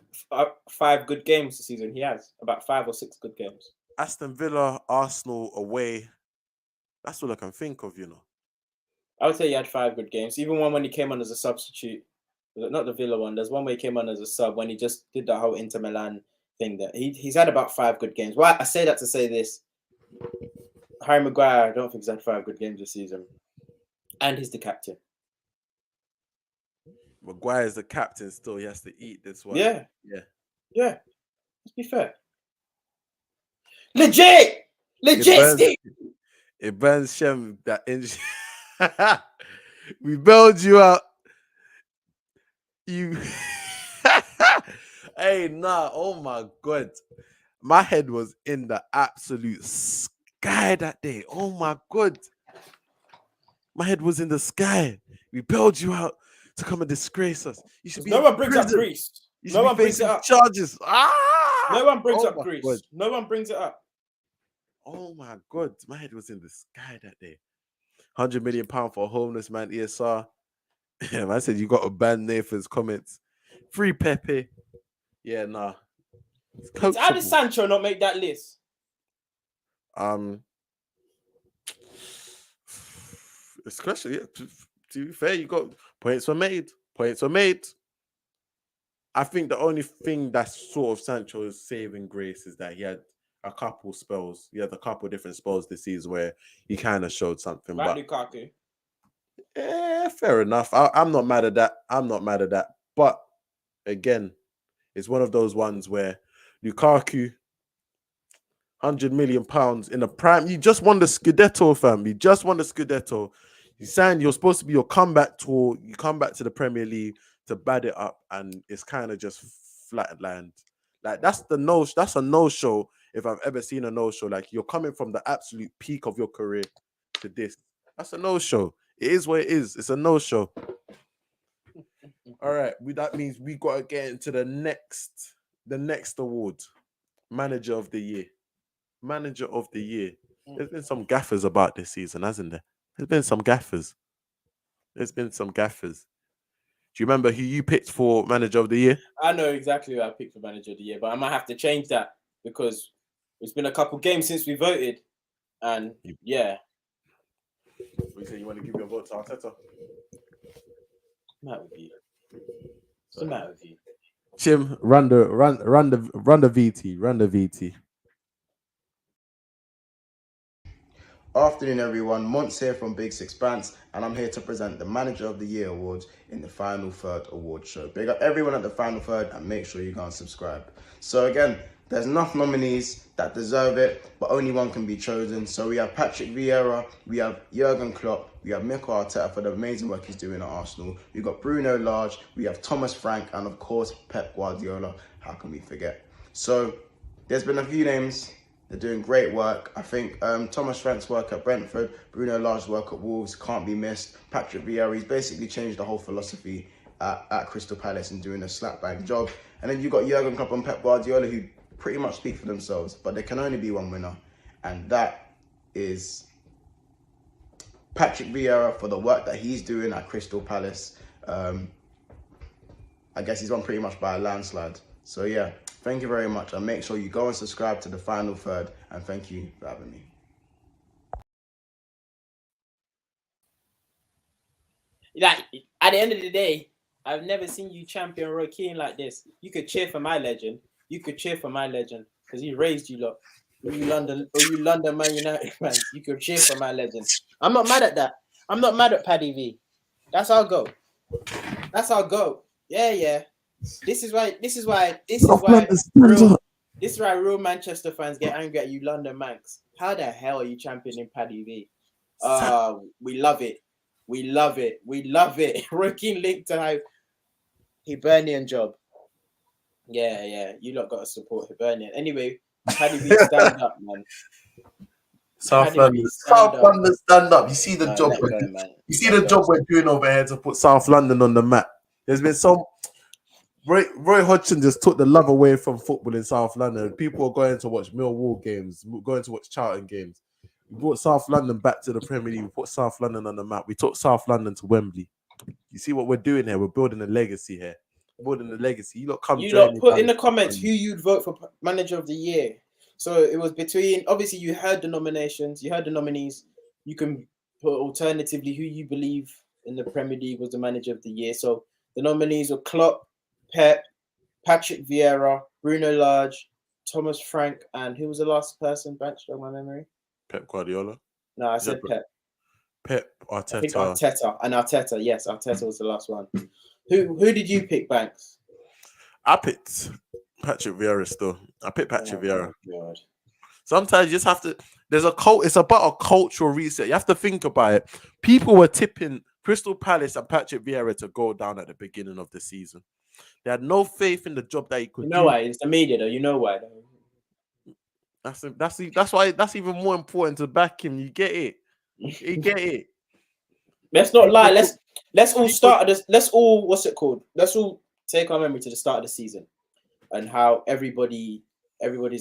5 good games this season? He has about 5 or 6 good games. Aston Villa, Arsenal away. That's all I can think of, I would say he had 5 good games. Even one when he came on as a substitute. Not the Villa one. There's one where he came on as a sub when he just did that whole Inter Milan thing. That he's had about 5 good games. Well, I say that to say this. Harry Maguire, I don't think he's had 5 good games this season. And he's the captain. Maguire's the captain still. He has to eat this one. Yeah. Yeah. Let's be fair. Legit, Steve. It burns Shem that injury. We bailed you out. You hey, nah, oh my god. My head was in the absolute sky that day. Oh my god. My head was in the sky. We bailed you out to come and disgrace us. You should be no one brings up Greece. No one brings it up. Charges. No one brings up Greece. God. No one brings it up. Oh my god. My head was in the sky that day. £100 million for a homeless man, ESR. Yeah, man said you got to ban Nathan's comments. Free Pepe. Yeah, nah. How did Sancho not make that list? It's a question. Yeah, to be fair, you got points were made. I think the only thing that's sort of Sancho's saving grace is that he had a couple spells. He had a couple different spells this season where he kind of showed something. Right, Lukaku. Yeah, fair enough. I'm not mad at that. But again, it's one of those ones where Lukaku, £100 million in the prime. You just won the Scudetto, fam. You just won the Scudetto. You signed. You're supposed to be your comeback tour. You come back to the Premier League to bad it up, and it's kind of just flatlined. Like that's a no-show if I've ever seen a no-show. Like you're coming from the absolute peak of your career to this. That's a no-show. It is what it is. It's a no-show. All right. That means we got to get into the next award. Manager of the Year. There's been some gaffers about this season, hasn't there? There's been some gaffers. Do you remember who you picked for Manager of the Year? I know exactly who I picked for Manager of the Year, but I might have to change that because it's been a couple games since we voted. And yeah. We say you want to give your vote to Arteta? What's the matter with you? What's the matter with you? Chim, run the VT. Afternoon, everyone. Monts here from Big Six Pants, and I'm here to present the Manager of the Year Awards in the Final Third Awards Show. Big up everyone at the Final Third, and make sure you go and subscribe. So again, there's enough nominees that deserve it, but only one can be chosen. So we have Patrick Vieira, we have Jurgen Klopp, we have Mikel Arteta for the amazing work he's doing at Arsenal. We've got Bruno Lage, we have Thomas Frank, and of course Pep Guardiola. How can we forget? So there's been a few names. They're doing great work. I think Thomas Frank's work at Brentford, Bruno Lage's work at Wolves can't be missed. Patrick Vieira, he's basically changed the whole philosophy at Crystal Palace and doing a slap-bang job. And then you've got Jurgen Klopp and Pep Guardiola, who pretty much speak for themselves, but there can only be one winner, and that is Patrick Vieira for the work that he's doing at Crystal Palace. I guess he's won pretty much by a landslide. So yeah, thank you very much, and make sure you go and subscribe to the Final Third, and thank you for having me. Like, at the end of the day, I've never seen you champion Roy Keane like this. You could cheer for my legend. You could cheer for my legend because he raised you lot. You London Man United fans, you could cheer for my legend. I'm not mad at that. I'm not mad at Paddy V. That's our go. That's our go. Yeah. This is why real Manchester fans get angry at you London Manx. How the hell are you championing Paddy V? We love it. We love it. Roy Keane linked to Hibernian job. Yeah. You lot got to support Hibernian. Anyway, Paddy V, stand up, man. South London, stand up. You see the job. You see the job we're doing over here to put South London on the map. There's been some. Roy Hodgson just took the love away from football in South London. People are going to watch Millwall games, going to watch Charlton games. We brought South London back to the Premier League. We put South London on the map. We took South London to Wembley. You see what we're doing here? We're building a legacy here. You lot come. You lot put in the comments who you'd vote for Manager of the Year. So it was between. Obviously, you heard the nominations. You heard the nominees. You can put alternatively who you believe in the Premier League was the Manager of the Year. So the nominees were Klopp, Pep, Patrick Vieira, Bruno Lage, Thomas Frank, and who was the last person? Back to my memory. Pep Guardiola. No, I said Pep. Pep, Arteta. I think Arteta. Yes, Arteta was the last one. Who did you pick, Banks? I picked Patrick Vieira still. I picked Patrick Vieira. God. Sometimes you just have to. There's a cult. It's about a cultural reset. You have to think about it. People were tipping Crystal Palace and Patrick Vieira to go down at the beginning of the season. They had no faith in the job that he could do. You know why? It's the media, though. You know why? That's why that's even more important to back him. You get it. You get it. Let's not lie. Let's all start this. Let's all Let's all take our memory to the start of the season and how everybody's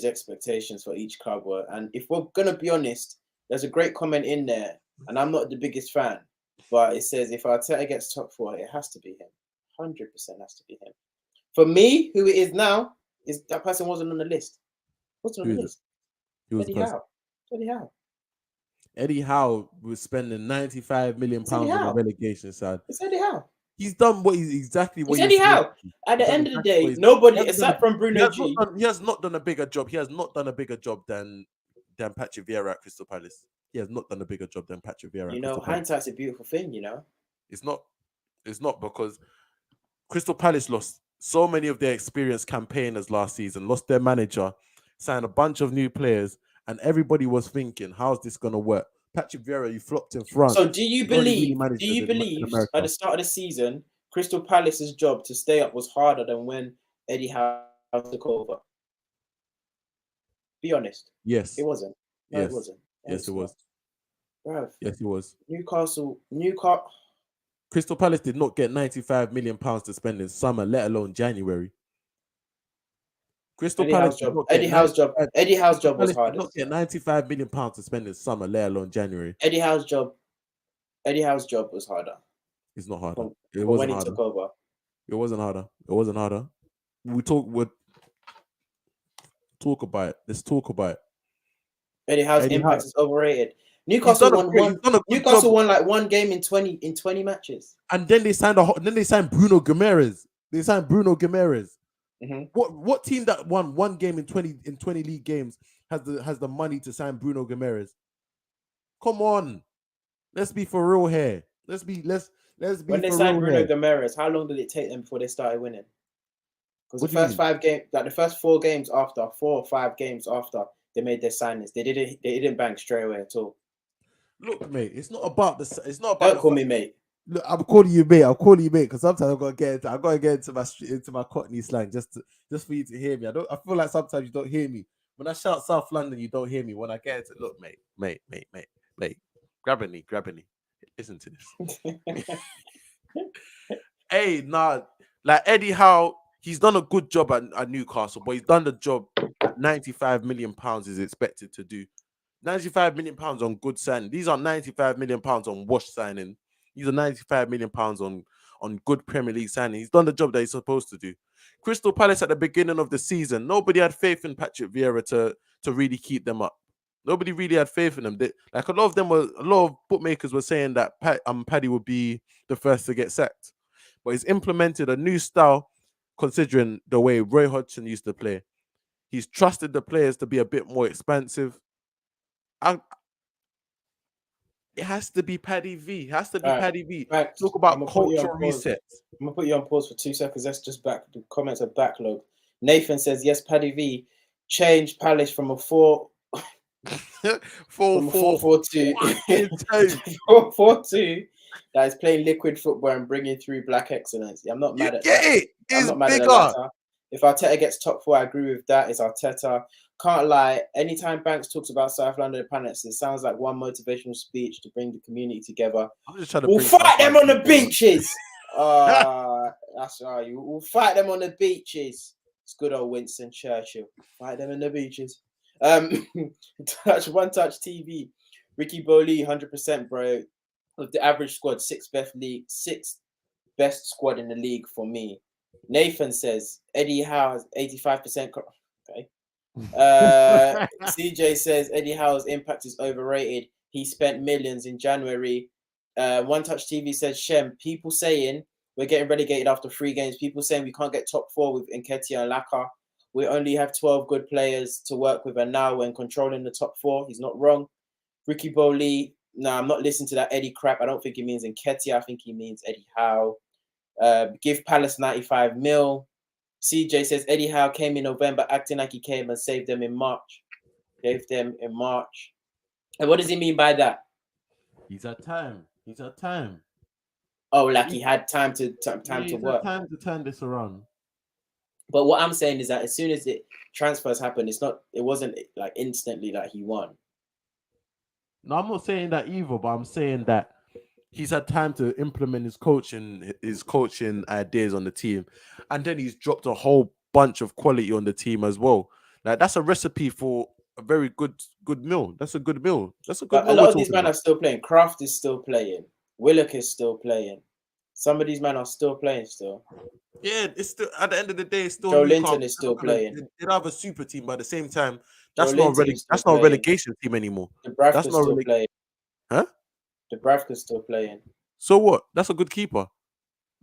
expectations for each club were. And if we're gonna be honest, there's a great comment in there, and I'm not the biggest fan, but it says if Arteta gets top 4, it has to be him. 100% has to be him. For me, who it is now is that person wasn't on the list. Wasn't on the list. Eddie Howe was spending £95 million on the relegation side. It's Eddie Howe. He's done what he's exactly what he's Eddie Howe. At the end of the day, nobody aside from Bruno G. He has not done a bigger job. He has not done a bigger job than Patrick Vieira at Crystal Palace. He has not done a bigger job than Patrick Vieira. You know, hindsight's a beautiful thing. You know, it's not because Crystal Palace lost so many of their experienced campaigners last season, lost their manager, signed a bunch of new players, and everybody was thinking, how's this going to work? Patrick Vieira, you flopped in front. So do you believe at the start of the season, Crystal Palace's job to stay up was harder than when Eddie Howe took over? Be honest. Yes. It wasn't. No, yes. It wasn't. Yes, it was. Bruv. Yes, it was. Newcastle. Crystal Palace did not get £95 million to spend in summer, let alone January. Eddie Howe's job was hard. Did not get £95 million to spend in summer, let alone January. Eddie Howe's job was harder. It's not harder. It wasn't harder. He took over. It wasn't harder. We'll talk about it. Let's talk about it. Eddie Howe's impact is overrated. Newcastle won like one game in 20 matches. And then they signed Bruno Guimaraes. Mm-hmm. What team that won one game in 20 league games has the money to sign Bruno Guimaraes? Come on. Let's be for real here. Let's be When they for signed real Bruno here. Gomes, how long did it take them before they started winning? Because the What do you first 5 games, like the first 4 games after, 4 or 5 games after they made their signings, they didn't bank straight away at all. Look, mate, it's not about it's not about Don't the call fact- me mate. Look, I'm calling you mate. I'm calling you mate because sometimes I gotta get into my Cockney slang just for you to hear me. I feel like sometimes you don't hear me. When I shout South London, you don't hear me. When I get into look, mate, grab a knee. Listen to this. Hey, nah, like Eddie Howe, he's done a good job at Newcastle, but he's done the job that 95 million pounds is expected to do. 95 million pounds on good signing. These are 95 million pounds on wash signing. These are 95 million pounds on good Premier League signing. He's done the job that he's supposed to do. Crystal Palace at the beginning of the season, nobody had faith in Patrick Vieira to really keep them up. Nobody really had faith in them. Like a lot of bookmakers were saying that Paddy would be the first to get sacked. But he's implemented a new style considering the way Roy Hodgson used to play. He's trusted the players to be a bit more expansive. It has to be Paddy V. It has to be Paddy V. Right. Talk about cultural resets. I'm gonna put you on pause for 2 seconds. That's just back. The comments are backlogged. Nathan says yes. Paddy V changed Palace from a 4-4-2 4-4-2 that is playing liquid football and bringing through black excellence. Yeah, I'm not mad at that. I'm not mad at the latter. If Arteta gets top 4, I agree with that. It's Arteta. Can't lie. Anytime Banks talks about South London Planets, it sounds like one motivational speech to bring the community together. We'll fight them on the beaches. That's right. We'll fight them on the beaches. It's good old Winston Churchill. Fight them on the beaches. One touch TV. Ricky Bowley, 100%, bro. Of the average squad, 6th best squad in the league for me. Nathan says Eddie Howe has 85%. Okay. CJ says Eddie Howe's impact is overrated. He spent millions in January. One Touch TV says Shem, people saying we're getting relegated after 3 games. People saying we can't get top 4 with Nketiah and Laka. We only have 12 good players to work with, and now when controlling the top 4, he's not wrong. Ricky Bowley, no, I'm not listening to that Eddie crap. I don't think he means Nketiah. I think he means Eddie Howe. Give Palace 95 mil. CJ says Eddie Howe came in November acting like he came and saved them in March. Gave them in March. And what does he mean by that? He's had time. Oh, like he had time to work. Time to turn this around. But what I'm saying is that as soon as transfers happened, it wasn't like instantly like he won. No, I'm not saying that either, but I'm saying that he's had time to implement his coaching ideas on the team, and then he's dropped a whole bunch of quality on the team as well. Like that's a recipe for a very good meal. That's a good meal. A lot of these men are still playing. Kraft is still playing. Willock is still playing. Some of these men are still playing still. Yeah, it's still at the end of the day, it's still Joe Linton is still playing. They don't have a super team, but at the same time, that's not a relegation team anymore. That's not still playing. Huh? Dubravka's still playing. So what? That's a good keeper.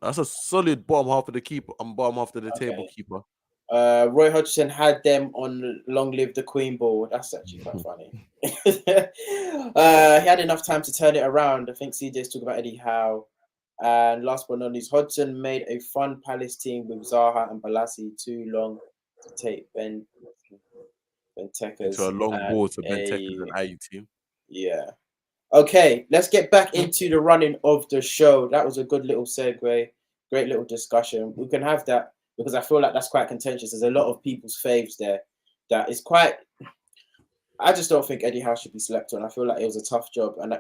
That's a solid bottom half of the keeper and bottom half of the table keeper. Roy Hodgson had them on Long Live the Queen ball. That's actually quite funny. He had enough time to turn it around. I think CJ's talking about Eddie Howe. And last but not least, Hodgson made a fun Palace team with Zaha and Balassi. Too long to take Benteke's. To a long ball to Benteke's and IU team. Yeah. Okay, let's get back into the running of the show. That was a good little segue. Great little discussion. We can have that because I feel like that's quite contentious. There's a lot of people's faves there. That is quite. I just don't think Eddie Howe should be slept on. I feel like it was a tough job, and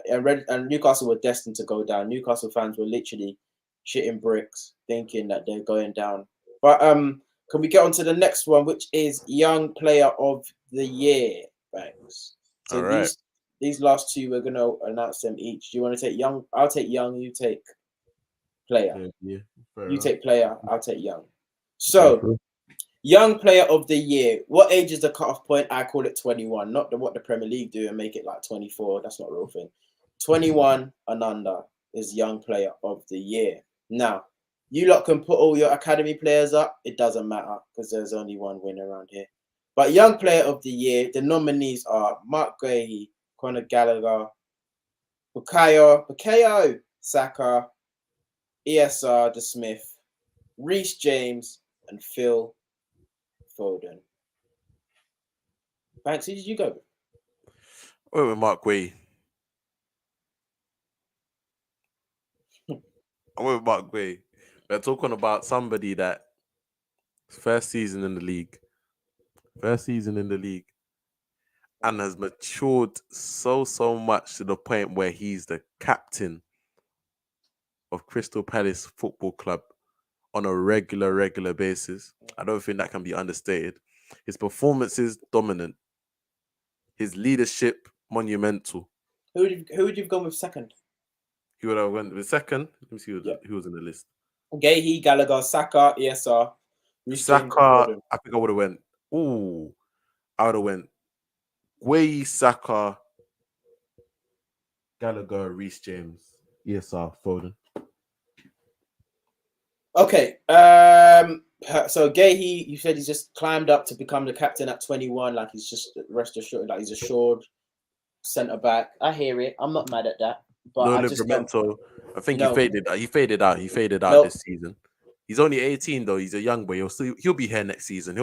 Newcastle were destined to go down. Newcastle fans were literally shitting bricks, thinking that they're going down. But can we get on to the next one, which is Young Player of the Year? Thanks. So all right. These last 2, we're gonna announce them each. Do you want to take Young? I'll take Young. You take Player. Yeah. You take Player. I'll take Young. So. Young Player of the Year. What age is the cutoff point? I call it 21. Not what the Premier League do and make it like 24. That's not a real thing. 21 and under is Young Player of the Year. Now, you lot can put all your academy players up. It doesn't matter because there's only one winner around here. But Young Player of the Year, the nominees are Mark Gahey, Conor Gallagher, Bukayo, Saka, ESR, De Smith, Reece James, and Phil Foden. Banks, who did you go with? I went with Mark Way. I went with Mark Way. We're talking about somebody that first season in the league, and has matured so much to the point where he's the captain of Crystal Palace Football Club on a regular basis. I don't think that can be understated. His performance is dominant. His leadership monumental. Who would you've gone with second? He would have went with second. Let me see who was in the list. Gahey, Gallagher, Saka, ESR, Reece James, and Saka, Foden. I think I would have went. I would have went Gueye, Saka, Gallagher, Reece James, ESR, Foden. Okay. So Gahey, you said he's just climbed up to become the captain at 21. Like he's just rest assured, like he's assured centre back. I hear it. I'm not mad at that. But No I just don't. Livramento. I think No. he faded out. He faded out Nope. this season. He's only 18 though. He's a young boy. He'll be here next season.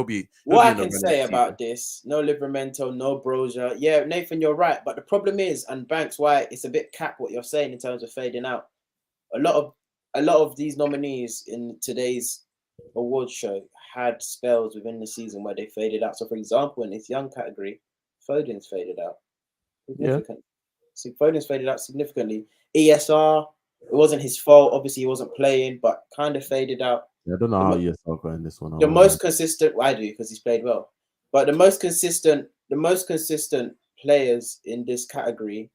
What I can say about this, no Livramento, no Brozier. Yeah, Nathan, you're right. But the problem is, and Banks, why it's a bit cap what you're saying in terms of fading out. A lot of these nominees in today's awards show had spells within the season where they faded out. So, for example, in this young category, Foden's faded out significantly. See, Foden's faded out significantly. ESR, it wasn't his fault. Obviously, he wasn't playing, but kind of faded out. Yeah, I don't know how ESR got in this one. The most consistent, I do because he's played well. But the most consistent players in this category,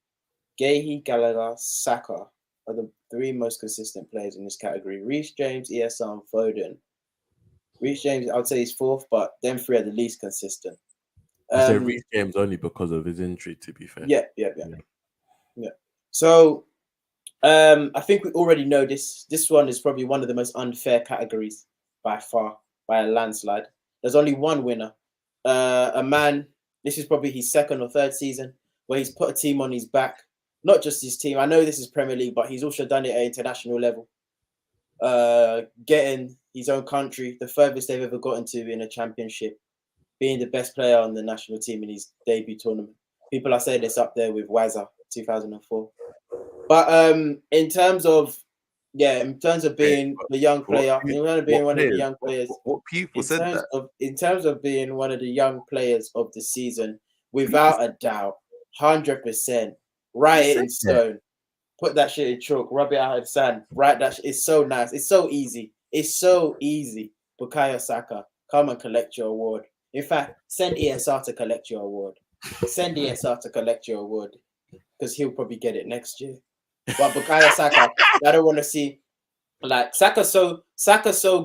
Gahey, Gallagher, Saka, are the three most consistent players in this category. Reece James, ESR, and Foden. Reece James, I would say he's fourth, but them three are the least consistent. I say Reece James only because of his injury, to be fair. Yeah. So, I think we already know this. This one is probably one of the most unfair categories by far, by a landslide. There's only one winner. A man, this is probably his second or third season, where he's put a team on his back. Not just his team. I know this is Premier League, but he's also done it at international level. Getting his own country, the furthest they've ever gotten to in a championship, being the best player on the national team in his debut tournament. People are saying it's up there with Wazza 2004. But in terms of being the young player, in terms of being one of the young players, what people said that? In terms of being one of the young players of the season, without a doubt, 100%, write it in stone, put that shit in chalk, rub it out in sand, write that shit. It's so nice. It's so easy. Bukayo Saka, come and collect your award. In fact, send ESR to collect your award. Send ESR to collect your award because he'll probably get it next year. But Bukayo Saka, I don't want to see like Saka so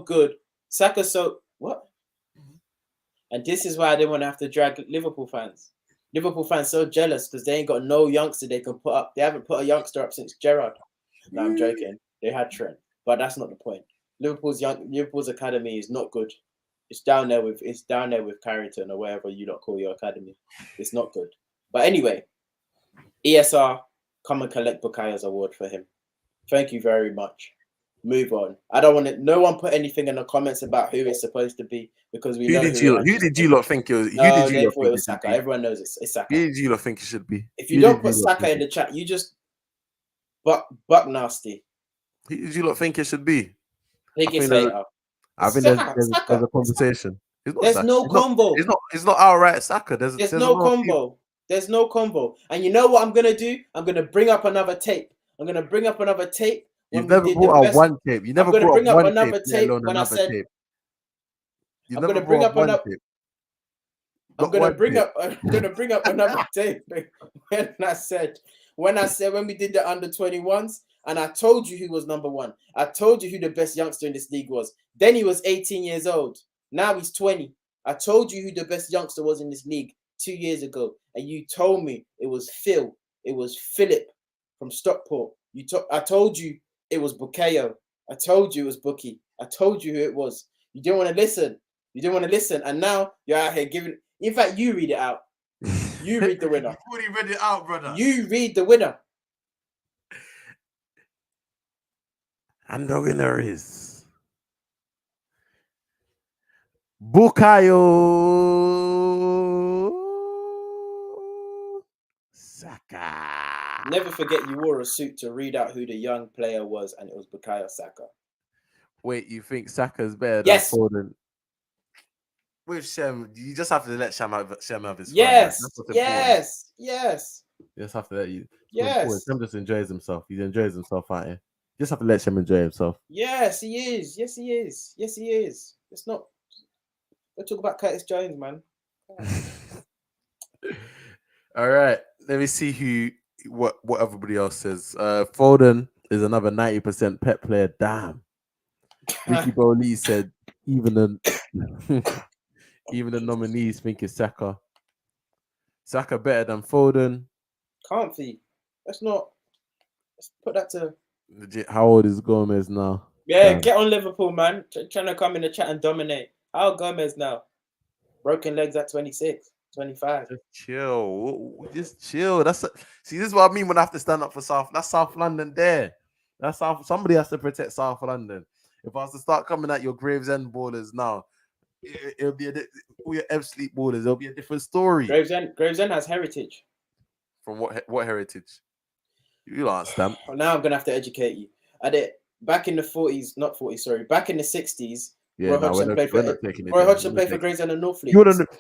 good. Saka so what? And this is why I didn't want to have to drag Liverpool fans. Liverpool fans so jealous because they ain't got no youngster they can put up. They haven't put a youngster up since Gerrard. No, I'm joking. They had Trent, but that's not the point. Liverpool's academy is not good. It's down there with Carrington or wherever you not call your academy. It's not good. But anyway, ESR, come and collect Bukayo's award for him. Thank you very much. Move on. I don't want to. No one put anything in the comments about who it's supposed to be because we know who did you lot think it was? No, they thought it was Saka. Everyone knows it's Saka. Who did you lot think it should be? If you don't put Saka in the chat, you just buck nasty. Who did you lot think it should be? I think there's a conversation. There's no combo. It's not outright Saka. There's no combo. There's no combo. And you know what I'm gonna do? I'm gonna bring up another tape. You've never brought up one tape. You never brought up another tape when I said. I'm gonna bring up another tape. I'm gonna bring up another tape when we did the under 21s. And I told you who was number one. I told you who the best youngster in this league was. Then he was 18 years old. Now he's 20. I told you who the best youngster was in this league 2 years ago. And you told me it was Phil. It was Philip from Stockport. I told you it was Bukayo. I told you it was Bookie. I told you who it was. You didn't want to listen. And now you're out here giving. In fact, you read it out. You read the winner. You already read it out, brother. You read the winner. And the winner is Bukayo Saka. Never forget you wore a suit to read out who the young player was, and it was Bukayo Saka. Wait, you think Saka's better Yes. than Foden? With Shem, you just have to let Shem have his fun. Man. Yes, That's what's important. yes. You just have to let you. Yes. Shem just enjoys himself. He enjoys himself out here. You just have to let Shem enjoy himself. Yes, he is. Yes, he is. Yes, he is. It's not. Let's talk about Curtis Jones, man. All right. Let me see what everybody else says. Foden is another 90% pet player. Damn. Ricky Bowley said even the even the nominees think it's Saka. Saka better than Foden. Can't be. Let's put that to. Legit. How old is Gomez now? Yeah, Damn. get on Liverpool, man. Trying to come in the chat and dominate. How Gomez now? Broken legs at 26, 25. Just chill. Just chill. See, this is what I mean when I have to stand up for South. That's South London there. That's South. Somebody has to protect South London. If I was to start coming at your Gravesend ballers now, it'll be all your F Sleep ballers. It'll be a different story. Gravesend has heritage. From what heritage? You don't understand. Now I'm gonna have to educate you. Back in the 40s, not 40s, sorry, back in the 60s. Yeah, Roy Hodgson played for Gravesend and North League.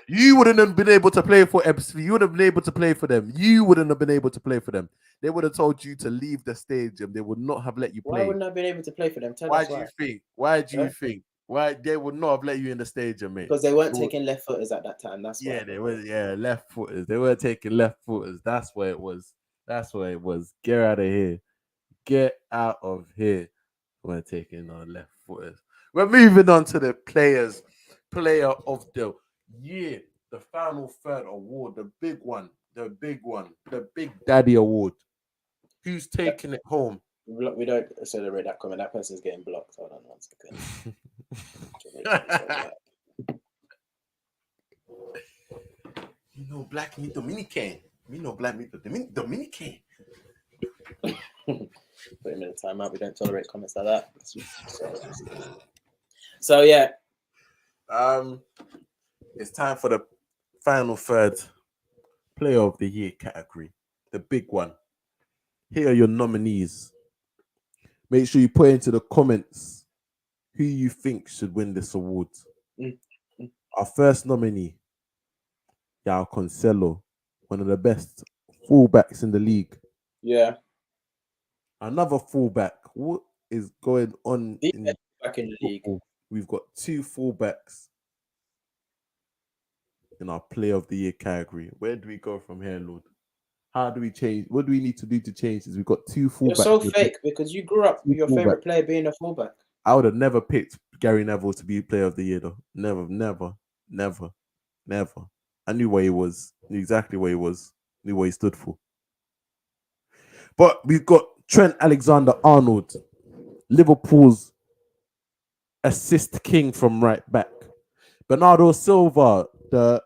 You wouldn't have been able to play for Ebbsfleet. You wouldn't have been able to play for them. You wouldn't have been able to play for them. They would have told you to leave the stadium. They would not have let you play. Why wouldn't I have been able to play for them? Why do you think? Why do you think? Why they would not have let you in the stadium, mate? Because they weren't taking left footers at that time. That's why. They were. Yeah, left footers. They were taking left footers. That's where it was. That's where it was. Get out of here. Get out of here. We're taking on left footers. We're moving on to the player of the year, the final third award, the big one, the Big Daddy Award. Who's taking it home? We don't celebrate that comment. That person's getting blocked. Hold on 1 second. You know, black me Dominican. Me know black me Dominican. Put him in a timeout. We don't tolerate comments like that. So yeah. It's time for the final third player of the year category, the big one. Here are your nominees. Make sure you put into the comments who you think should win this award. Our first nominee, Yao Cancelo, one of the best fullbacks in the league. Yeah. Another fullback. What is going on back in the league? We've got two fullbacks in our player of the year category. Where do we go from here, Lord? How do we change? What do we need to do to change this? We've got two fullbacks. You're so fake because you grew up with your favorite player being a fullback. I would have never picked Gary Neville to be player of the year, though. Never. I knew where he was. Knew exactly where he was. Knew what he stood for. But we've got Trent Alexander-Arnold, Liverpool's assist king from right back. Bernardo Silva, the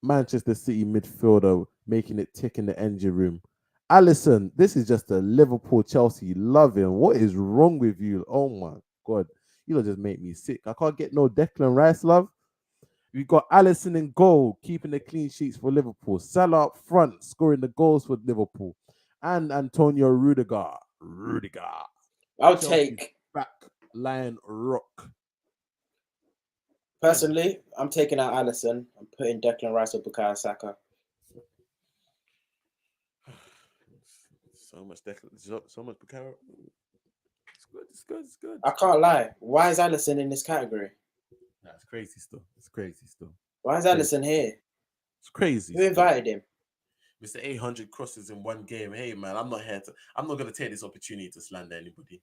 Manchester City midfielder, making it tick in the engine room. Alisson, this is just a Liverpool-Chelsea loving. What is wrong with you? Oh my God. You don't just make me sick. I can't get no Declan Rice love. We've got Alisson in goal, keeping the clean sheets for Liverpool. Salah up front, scoring the goals for Liverpool. And Antonio Rudiger. I'll take back line rock. Personally, I'm taking out Alisson. I'm putting Declan Rice or Bukayo Saka. So much Bukayo. It's good. I can't lie. Why is Alisson in this category? That's crazy still. Why is Alisson here? It's crazy. Who invited him? Mr. 800 crosses in one game. Hey man, I'm not going to take this opportunity to slander anybody.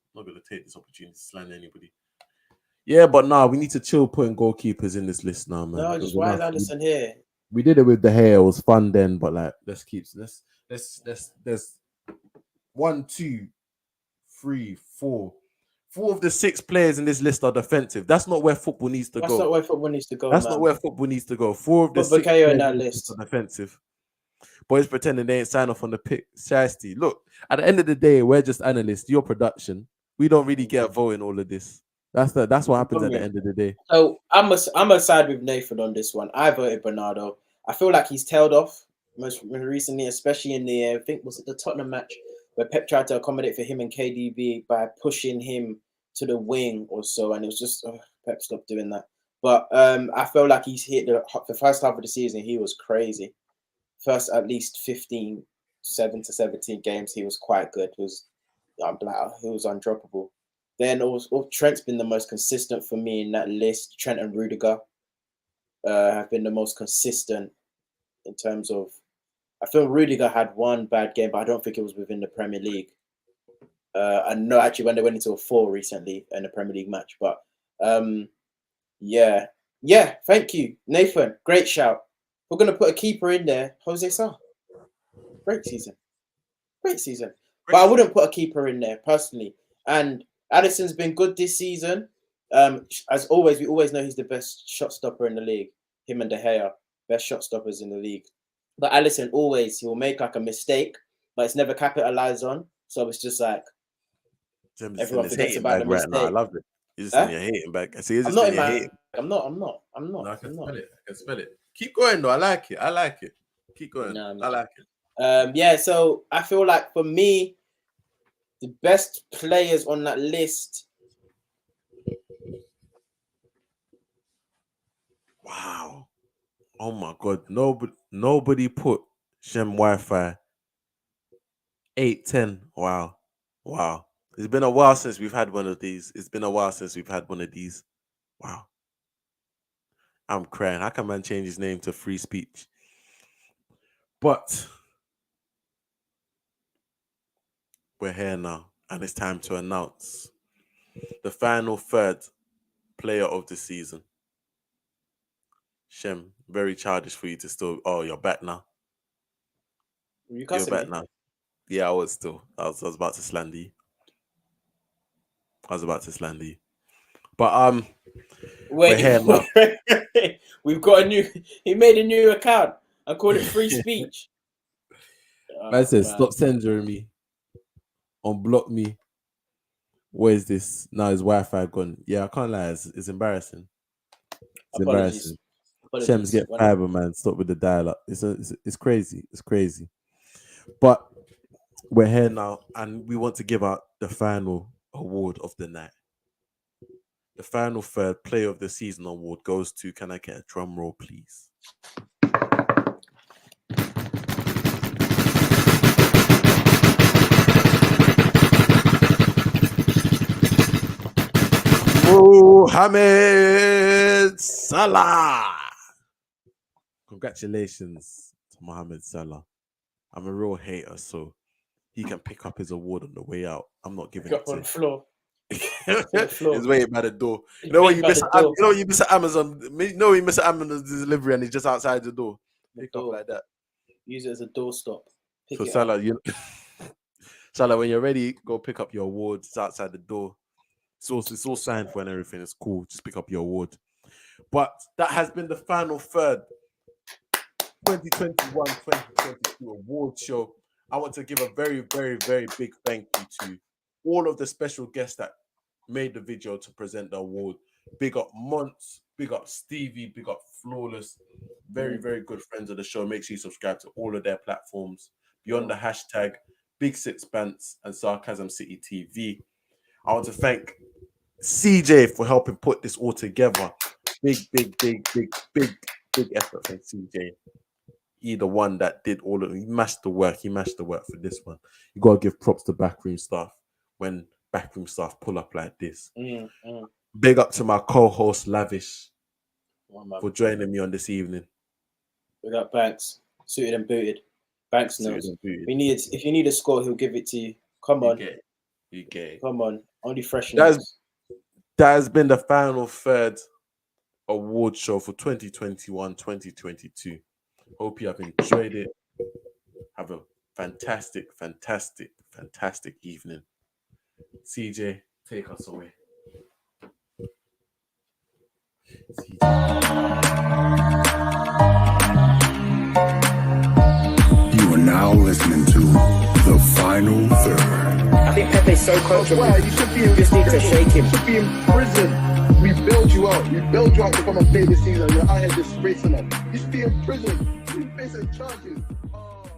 Yeah, but nah, we need to chill putting goalkeepers in this list now, man. No, just why is Alisson here? We did it with the hair. It was fun then, but like, let's 1, 2, 3, 4. 4 of the 6 players in this list are defensive. That's not where football needs to go. That's not where football needs to go. That's not where football needs to go. 4 of the 6 players in that list are defensive. Boys pretending they ain't sign off on the pick. Shiesty. Look, at the end of the day, we're just analysts. Your production. We don't really get a vote in all of this. That's what happens at the end of the day. So I'm a side with Nathan on this one. I voted Bernardo. I feel like he's tailed off most recently, especially in the I think was it the Tottenham match where Pep tried to accommodate for him and KDB by pushing him to the wing or so, and it was just Pep stopped doing that. But I feel like he's hit the first half of the season. He was crazy. First at least 7 to 17 games, he was quite good. He was undroppable. Then Trent's been the most consistent for me in that list. Trent and Rudiger have been the most consistent in terms of. I feel Rudiger had one bad game, but I don't think it was within the Premier League. I know actually when they went into a 4 recently in a Premier League match, but yeah. Thank you, Nathan. Great shout. We're gonna put a keeper in there, Jose Sa. Great season. But I wouldn't put a keeper in there personally. And Addison's been good this season. As always, we always know he's the best shot stopper in the league. Him and De Gea, best shot stoppers in the league. But Alisson he'll make like a mistake, but it's never capitalized on. So it's just like everyone forgets about the mistake. Now. I love it. You're just in your hating back. I see. I'm not in my hating. I'm not. No, I can smell it. Keep going though. I like it. Keep going. No, I like it. Yeah. So I feel like for me, the best players on that list. Wow. Oh my God. Nobody put Shem Wi-Fi 8-10. Wow. It's been a while since we've had one of these. Wow. I'm crying. How can man change his name to free speech? But we're here now, and it's time to announce the final third player of the season. Shem, very childish for you to still. Oh, you're back now. You're back now. Yeah, I was still. I was about to slander you. But we're here now. We've got he made a new account. I called it free speech. Man says, stop censoring me. Unblock me. Where is this? Now his Wi-Fi gone. Yeah, I can't lie. It's embarrassing. Embarrassing. Shems get fiber, man. Stop with the dial-up. It's crazy. It's crazy. But we're here now, and we want to give out the final award of the night. The final third player of the season award goes to. Can I get a drum roll, please? Mohamed Salah. Congratulations to Mohamed Salah. I'm a real hater, so he can pick up his award on the way out. I'm not giving it to him. On the floor. He's waiting by the door. You know when you miss at Amazon. You know when you miss at Amazon delivery and he's just outside the door. Pick up like that. Use it as a doorstop. So Salah, Salah, when you're ready, go pick up your award. It's outside the door. It's all signed for and everything. It's cool. Just pick up your award. But that has been the final third 2021-2022 award show. I want to give a very, very, very big thank you to all of the special guests that made the video to present the award. Big up Monts, big up Stevie, big up Flawless. Very, very good friends of the show. Make sure you subscribe to all of their platforms. Beyond the hashtag, Big Six Pants and Sarcasm City TV. I want to thank CJ for helping put this all together. Big effort from CJ. He the one that did all of it. He mashed the work for this one. You gotta give props to backroom staff when backroom staff pull up like this. Big up to my co-host Lavish for joining me on this evening. We got Banks, suited and booted. Banks knows. If you need a score, he'll give it to you. Come on. You get it. Come on. Only fresh That has been the final third award show for 2021-2022. Hope you have enjoyed it. Have a fantastic evening. CJ, take us away. You are now listening to The Final Third. think Pepe's so coachable? Why? You should be in Just need to shake him. You should be in prison. We build you out. We build you out to come and play this season. You're out here disgracing us. You should be in prison. You should be facing charges. Oh.